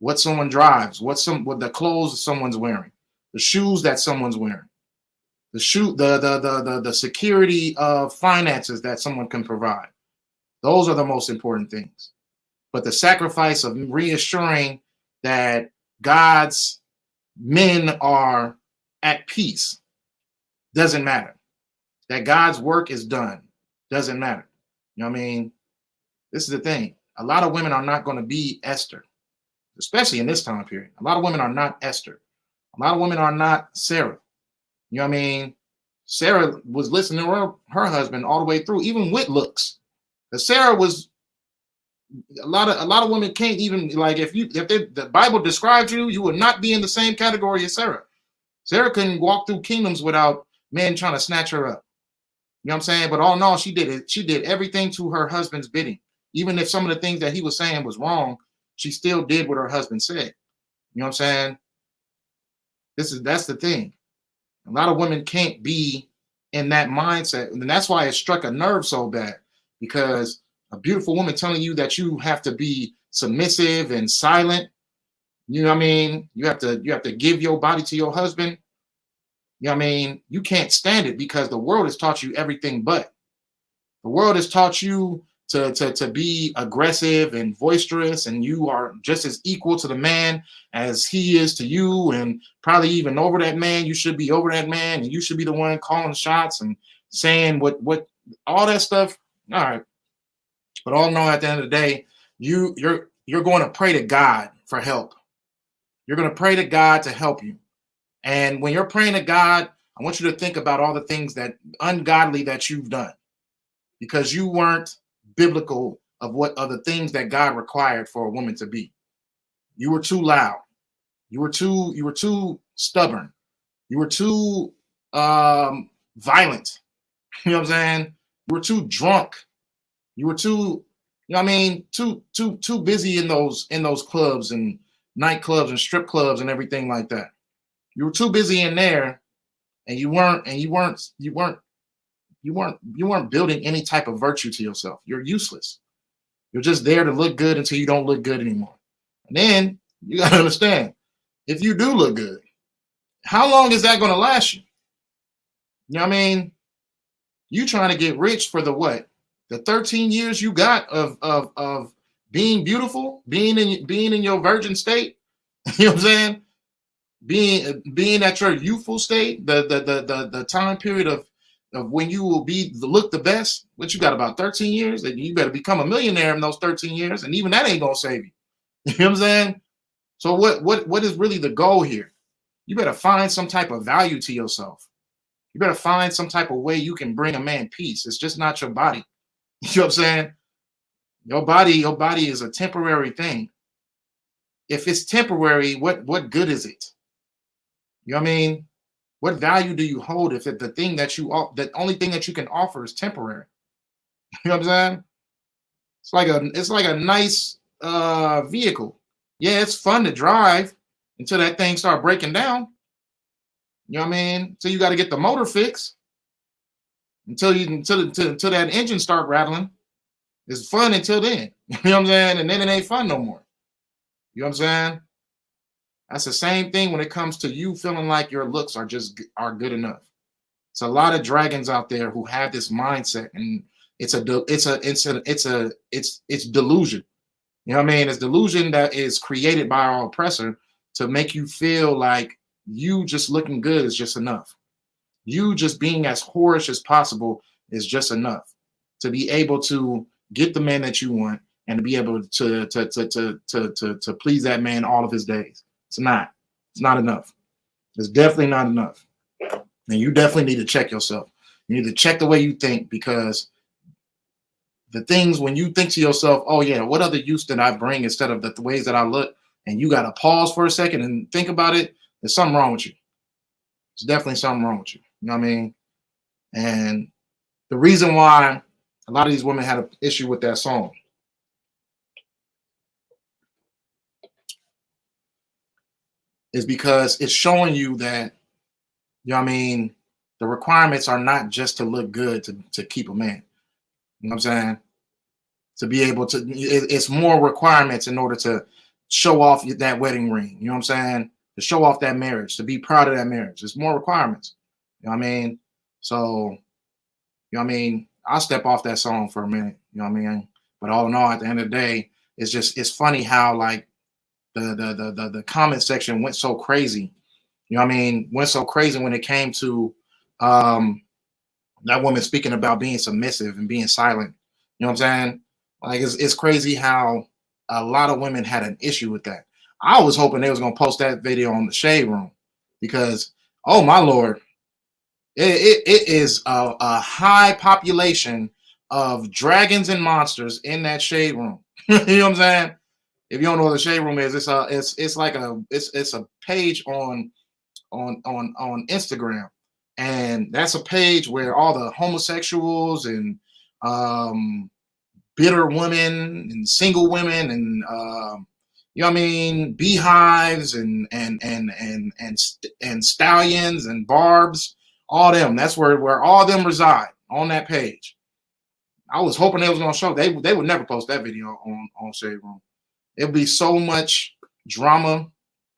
What someone drives, what the clothes someone's wearing, the shoes that someone's wearing, the security of finances that someone can provide. Those are the most important things. But the sacrifice of reassuring that God's men are at peace doesn't matter. That God's work is done doesn't matter. You know what I mean? This is the thing. A lot of women are not going to be Esther, especially in this time period. A lot of women are not Esther. A lot of women are not Sarah. You know what I mean? Sarah was listening to her husband all the way through, even with looks. Because Sarah was a lot of women can't even, like, if the Bible described you, you would not be in the same category as Sarah. Sarah couldn't walk through kingdoms without men trying to snatch her up. You know what I'm saying? But all in all, she did everything to her husband's bidding. Even if some of the things that he was saying was wrong, she still did what her husband said. You know what I'm saying? That's the thing. A lot of women can't be in that mindset. And that's why it struck a nerve so bad, because a beautiful woman telling you that you have to be submissive and silent. You know what I mean? You have to give your body to your husband. You know what I mean? You can't stand it because the world has taught you everything but. The world has taught you to be aggressive and boisterous, and you are just as equal to the man as he is to you, and probably even over that man. You should be over that man, and you should be the one calling shots and saying what all that stuff. All right. But all in all, at the end of the day, you're going to pray to God for help. You're going to pray to God to help you. And when you're praying to God, I want you to think about all the things that ungodly that you've done, because you weren't biblical of what are the things that God required for a woman to be. You were too loud. You were too stubborn. You were too violent. You know what I'm saying? You were too drunk. You were too, you know what I mean, too busy in those clubs and nightclubs and strip clubs and everything like that. You were too busy in there, and you weren't building any type of virtue to yourself. You're useless. You're just there to look good until you don't look good anymore. And then you got to understand, if you do look good, how long is that going to last you? You know what I mean? You trying to get rich for the what? The 13 years you got of being beautiful, being in your virgin state. You know what I'm saying? Being at your youthful state, the time period of when you will look the best. What you got, about 13 years? And you better become a millionaire in those 13 years, and even that ain't gonna save you. You know what I'm saying? So what is really the goal here? You better find some type of value to yourself. You better find some type of way you can bring a man peace. It's just not your body. You know what I'm saying? Your body is a temporary thing. If it's temporary, what good is it? You know what I mean? What value do you hold if the thing that the only thing that you can offer is temporary? You know what I'm saying? It's like a nice vehicle. Yeah, it's fun to drive until that thing start breaking down. You know what I mean? So you got to get the motor fixed until that engine start rattling. It's fun until then. You know what I'm saying? And then it ain't fun no more. You know what I'm saying? That's the same thing when it comes to you feeling like your looks are good enough. It's a lot of dragons out there who have this mindset, and it's delusion. You know what I mean? It's delusion that is created by our oppressor to make you feel like you just looking good is just enough. You just being as whorish as possible is just enough to be able to get the man that you want and to be able to please that man all of his days. It's not enough. It's definitely not enough. And you definitely need to check yourself. You need to check the way you think, because the things when you think to yourself, oh yeah, what other use did I bring instead of the ways that I look? And you got to pause for a second and think about it. There's something wrong with you. There's definitely something wrong with you. You know what I mean? And the reason why a lot of these women had an issue with that song is because it's showing you that, you know what I mean, the requirements are not just to look good to keep a man. You know what I'm saying? To be able to, it's more requirements in order to show off that wedding ring. You know what I'm saying? To show off that marriage, to be proud of that marriage. There's more requirements. You know what I mean? So, you know what I mean? I'll step off that song for a minute. You know what I mean? But all in all, at the end of the day, it's funny how like the comment section went so crazy. You know what I mean? Went so crazy when it came to that woman speaking about being submissive and being silent. You know what I'm saying? Like it's crazy how a lot of women had an issue with that. I was hoping they was gonna post that video on the Shade Room, because oh my Lord, it is a high population of dragons and monsters in that Shade Room. You know what I'm saying? If you don't know what the Shade Room is, it's a page on Instagram, and that's a page where all the homosexuals and bitter women and single women and you know what I mean, beehives and stallions and barbs, all them. That's where all them reside on that page. I was hoping they was gonna show. They would never post that video on Shade Room. It'd be so much drama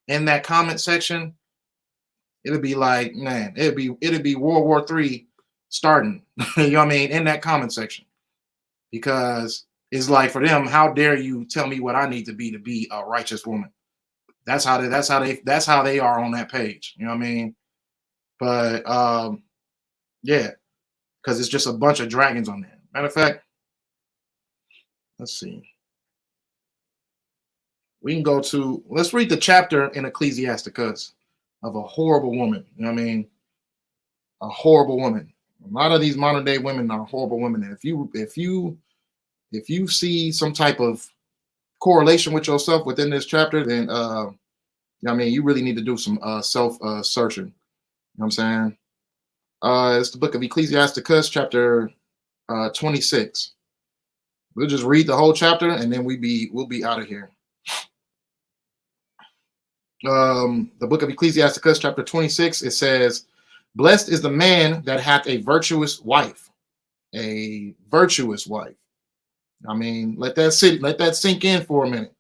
in that comment section. It'd be like, man, it'd be World War III starting. You know what I mean, in that comment section, because it's like, for them, how dare you tell me what I need to be a righteous woman? That's how they are on that page. You know what I mean? But yeah, because it's just a bunch of dragons on there. Matter of fact, let's see. We can go to, let's read the chapter in Ecclesiasticus of a horrible woman. You know what I mean? A horrible woman. A lot of these modern day women are horrible women. And if you see some type of correlation with yourself within this chapter, then you know what I mean, you really need to do some self searching. You know what I'm saying? It's the book of Ecclesiasticus, chapter 26. We'll just read the whole chapter and then we'll be out of here. The book of Ecclesiasticus, chapter 26, it says, "Blessed is the man that hath a virtuous wife." A virtuous wife. I mean, let that sink in for a minute.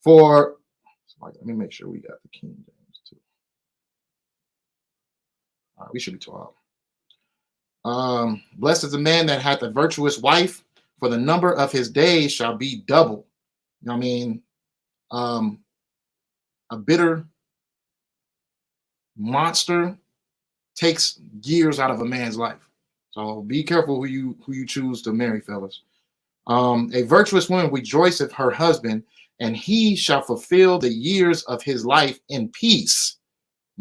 Let me make sure we got the King James too. All right, we should be 12. Blessed is the man that hath a virtuous wife, for the number of his days shall be double. You know what I mean? A bitter monster takes years out of a man's life. So be careful who you choose to marry, fellas. A virtuous woman rejoiceth her husband, and he shall fulfill the years of his life in peace.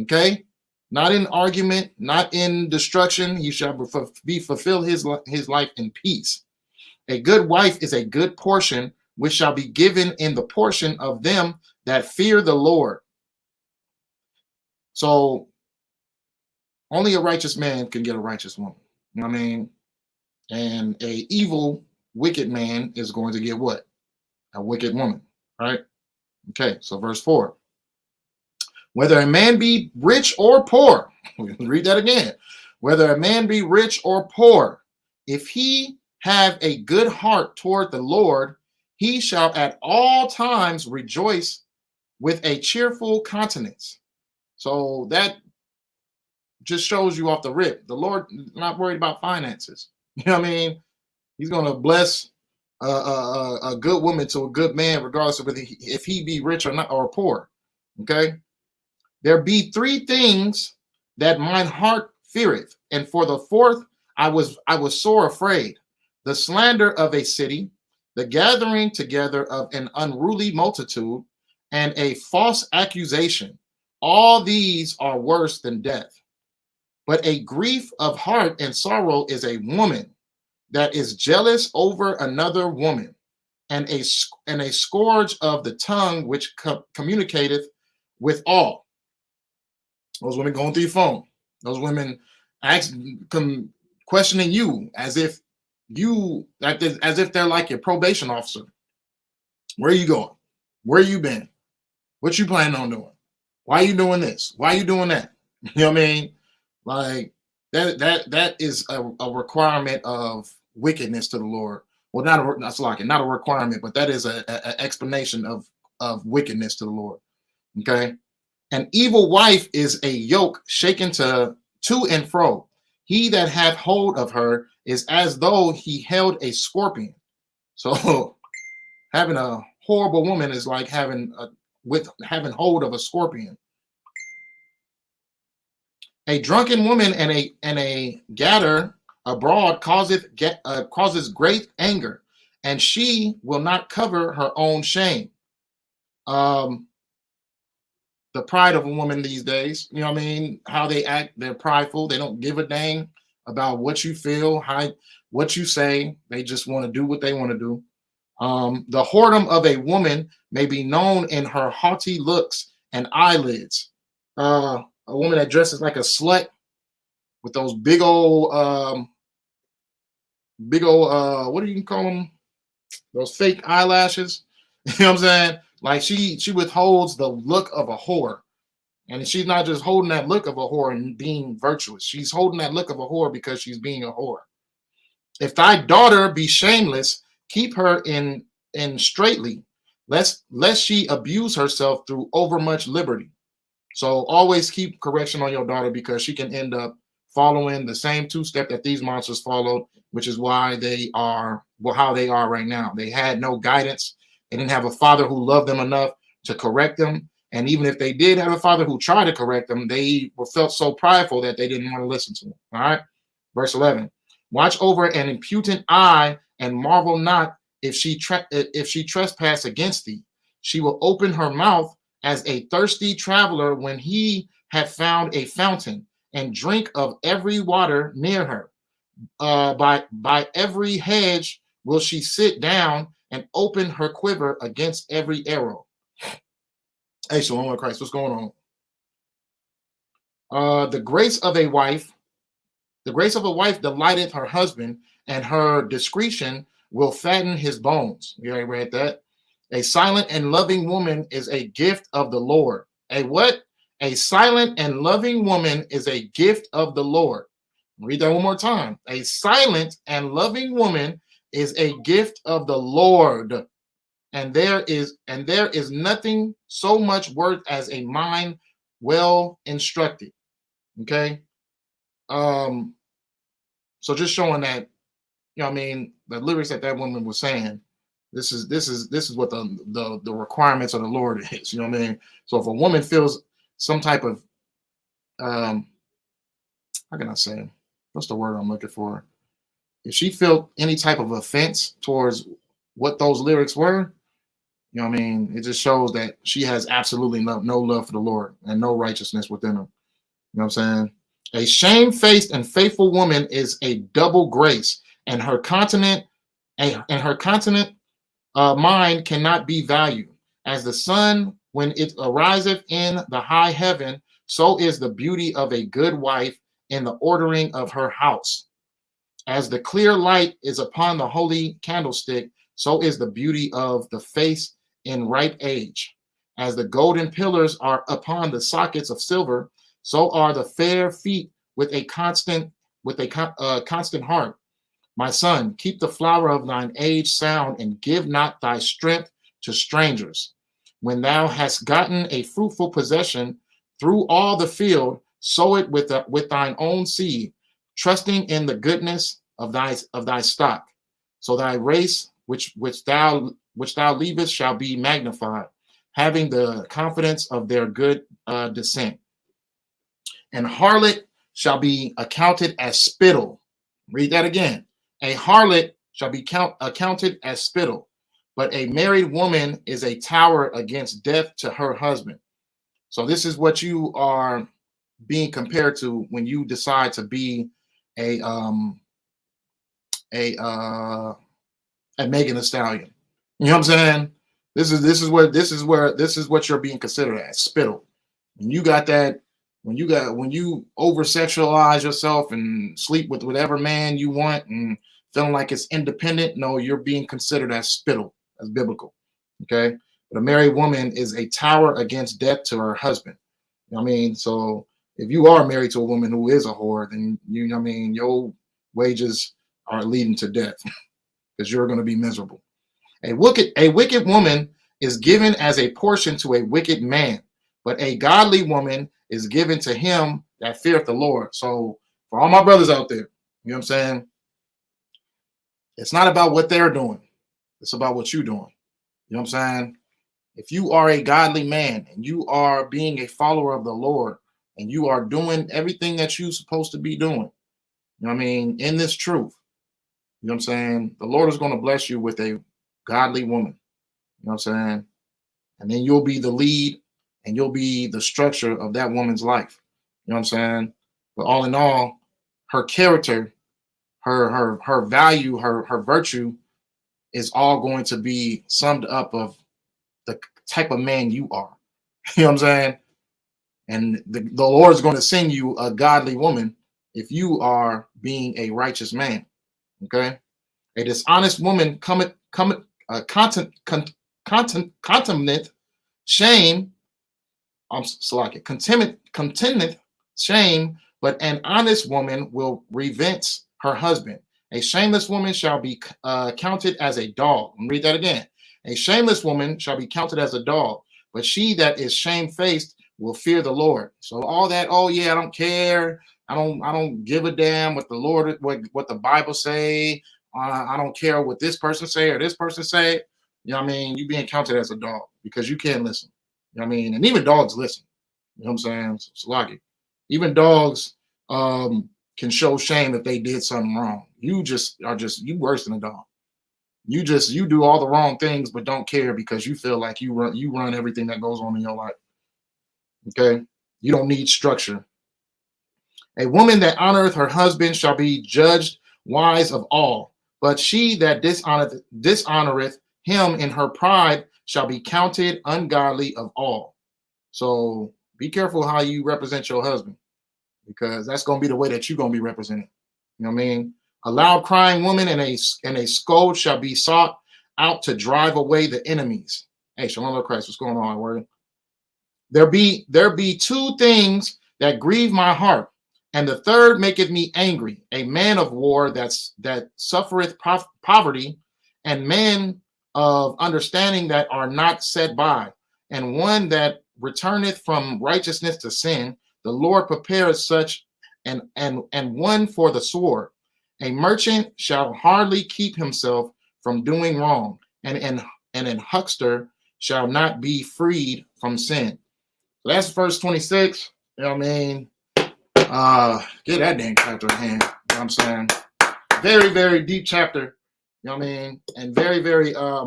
Okay? Not in argument, not in destruction. He shall fulfill his life in peace. A good wife is a good portion, which shall be given in the portion of them that fear the Lord. So only a righteous man can get a righteous woman. You know what I mean? And a evil, wicked man is going to get what? A wicked woman, right? Okay, so verse 4. Whether a man be rich or poor, read that again. Whether a man be rich or poor, if he have a good heart toward the Lord, he shall at all times rejoice with a cheerful countenance. So that just shows you off the rip. The Lord not worried about finances. You know what I mean? He's going to bless a good woman to a good man, regardless of if he be rich or not or poor. Okay. There be three things that mine heart feareth, and for the fourth I was sore afraid: the slander of a city, the gathering together of an unruly multitude, and a false accusation. All these are worse than death. But a grief of heart and sorrow is a woman that is jealous over another woman, and a scourge of the tongue which communicateth with all. Those women going through your phone. Those women questioning you as if they're like your probation officer. Where are you going? Where you been? What you planning on doing? Why are you doing this? Why are you doing that? You know what I mean? Like that is a requirement of wickedness to the Lord. Well, not a requirement, but that is an explanation of wickedness to the Lord. Okay. An evil wife is a yoke shaken to and fro. He that hath hold of her is as though he held a scorpion. So having a horrible woman is like having hold of a scorpion. A drunken woman and a gatter abroad causes great anger, and she will not cover her own shame. The pride of a woman these days, you know what I mean? How they act, they're prideful. They don't give a dang about what you feel, what you say. They just want to do what they want to do. The whoredom of a woman may be known in her haughty looks and eyelids. A woman that dresses like a slut with those big old, what do you call them? Those fake eyelashes. You know what I'm saying? Like she withholds the look of a whore. And she's not just holding that look of a whore and being virtuous. She's holding that look of a whore because she's being a whore. If thy daughter be shameless, keep her in straitly, lest she abuse herself through overmuch liberty. So always keep correction on your daughter, because she can end up following the same two-step that these monsters followed, which is why they are how they are right now. They had no guidance. They didn't have a father who loved them enough to correct them. And even if they did have a father who tried to correct them, they felt so prideful that they didn't want to listen to him. All right. Verse 11. Watch over an impudent eye and marvel not if she trespass against thee. She will open her mouth as a thirsty traveler when he had found a fountain, and drink of every water near her. By every hedge will she sit down and open her quiver against every arrow. Hey, Shalom of Christ, what's going on? The grace of a wife delighteth her husband, and her discretion will fatten his bones. You already read that. A silent and loving woman is a gift of the Lord. A what? A silent and loving woman is a gift of the Lord. Read that one more time. A silent and loving woman is a gift of the Lord, and there is nothing so much worth as a mind well instructed. Okay. So just showing that, you know what I mean, the lyrics that woman was saying, this is what the requirements of the Lord is, you know what I mean? So if a woman feels some type of how can I say, what's the word I'm looking for? If she felt any type of offense towards what those lyrics were, you know what I mean, it just shows that she has absolutely no love for the Lord and no righteousness within her. You know what I'm saying? A shamefaced and faithful woman is a double grace, and her continent mind cannot be valued. As the sun when it ariseth in the high heaven, so is the beauty of a good wife in the ordering of her house. As the clear light is upon the holy candlestick, so is the beauty of the face in right age. As the golden pillars are upon the sockets of silver, so are the fair feet with a constant heart. My son, keep the flower of thine age sound, and give not thy strength to strangers. When thou hast gotten a fruitful possession through all the field, sow it with thine own seed, trusting in the goodness of thy stock. So thy race which thou leavest shall be magnified, having the confidence of their good descent. And harlot shall be accounted as spittle. Read that again. A harlot shall be accounted as spittle, but a married woman is a tower against death to her husband. So this is what you are being compared to when you decide to be a Megan Thee Stallion. You know what I'm saying? This is what you're being considered as, spittle. And you got that. When you over sexualize yourself and sleep with whatever man you want and feeling like it's independent, no, you're being considered as spittle, as biblical. Okay. But a married woman is a tower against death to her husband. You know what I mean? So if you are married to a woman who is a whore, then you know what I mean, your wages are leading to death because you're going to be miserable. A wicked woman is given as a portion to a wicked man, but a godly woman is given to him that feareth the Lord. So for all my brothers out there, you know what I'm saying? It's not about what they're doing. It's about what you're doing. You know what I'm saying? If you are a godly man and you are being a follower of the Lord and you are doing everything that you're supposed to be doing, you know what I mean, in this truth, you know what I'm saying? The Lord is going to bless you with a godly woman. You know what I'm saying? And then you'll be the lead and you'll be the structure of that woman's life. You know what I'm saying? But all in all, her character, her value, her virtue is all going to be summed up of the type of man you are. You know what I'm saying? And the Lord is going to send you a godly woman if you are being a righteous man. Okay? A dishonest woman contemneth shame. Contendeth shame, but an honest woman will revenge her husband. A shameless woman shall be counted as a dog. Read that again. A shameless woman shall be counted as a dog, but she that is shamefaced will fear the Lord. So all that, oh yeah, I don't care. I don't give a damn what the Lord, what the Bible say. I don't care what this person say or this person say. You know what I mean? You being counted as a dog because you can't listen. You know what I mean? And even dogs listen. You know what I'm saying? It's like even dogs can show shame if they did something wrong. You worse than a dog. You do all the wrong things but don't care because you feel like you run everything that goes on in your life. Okay? You don't need structure. A woman that honoreth her husband shall be judged wise of all, but she that dishonoreth him in her pride shall be counted ungodly of all. So be careful how you represent your husband, because that's going to be the way that you're going to be represented. You know what I mean? A loud crying woman and a scold shall be sought out to drive away the enemies. Hey, Shalom Christ, what's going on, word? There be two things that grieve my heart, And the third maketh me angry, a man of war that suffereth poverty, and men of understanding that are not set by, and one that returneth from righteousness to sin. The Lord prepareth such and one for the sword. A merchant shall hardly keep himself from doing wrong, and an huckster shall not be freed from sin. So that's verse 26. You know what I mean? Get that dang chapter in hand. You know what I'm saying? Very, very deep chapter. You know what I mean? And very, very a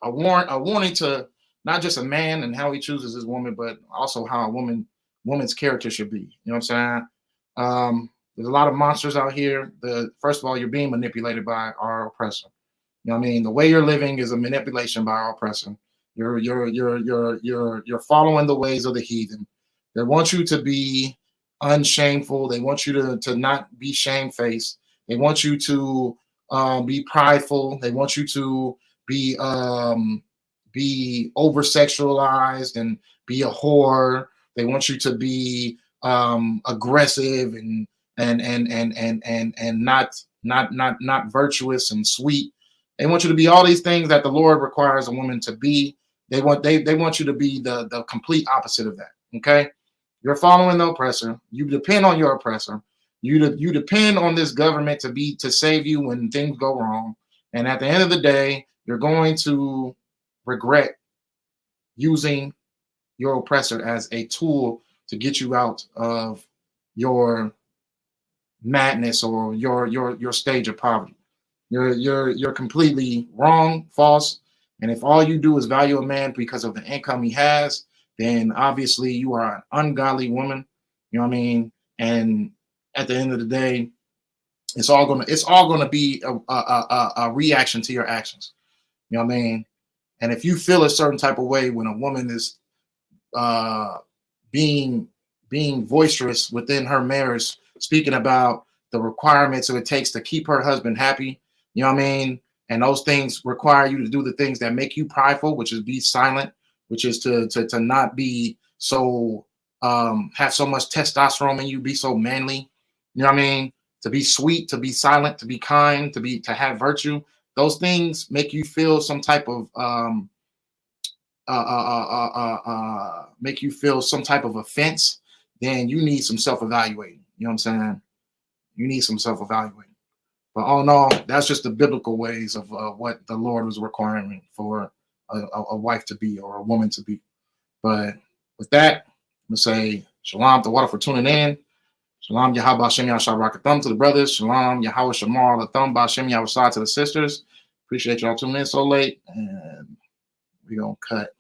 warning to not just a man and how he chooses his woman, but also how a woman's character should be. You know what I'm saying? There's a lot of monsters out here. First of all, you're being manipulated by our oppressor. You know what I mean? The way you're living is a manipulation by our oppressor. You're following the ways of the heathen. They want you to be unshameful. They want you to not be shamefaced. They want you to be prideful. They want you to be over sexualized and be a whore. They want you to be aggressive and not virtuous and sweet. They want you to be all these things that the Lord requires a woman to be. They want you to be the complete opposite of that. Okay, you're following the oppressor. You depend on your oppressor. You depend on this government to save you when things go wrong. And at the end of the day, you're going to regret using your oppressor as a tool to get you out of your madness or your stage of poverty. You're completely wrong, false. And if all you do is value a man because of the income he has, then obviously you are an ungodly woman. You know what I mean? And at the end of the day, it's all gonna be a reaction to your actions. You know what I mean? And if you feel a certain type of way when a woman is being boisterous within her marriage, speaking about the requirements it takes to keep her husband happy, you know what I mean? And those things require you to do the things that make you prideful, which is be silent, which is to not be so have so much testosterone in you, be so manly. You know what I mean? To be sweet, to be silent, to be kind, to have virtue. Those things make you feel some type of offense. Then you need some self-evaluating. You know what I'm saying? You need some self-evaluating. But all in all, that's just the biblical ways of what the Lord was requiring for a wife to be or a woman to be. But with that, I'm going to say shalom to water for tuning in. Shalom Yahweh Hashem Yahshua Rakatham to the brothers. Shalom Yahweh Shamar Latham Bashem Yahweh to the sisters. Appreciate y'all tuning in so late. And we're going to cut.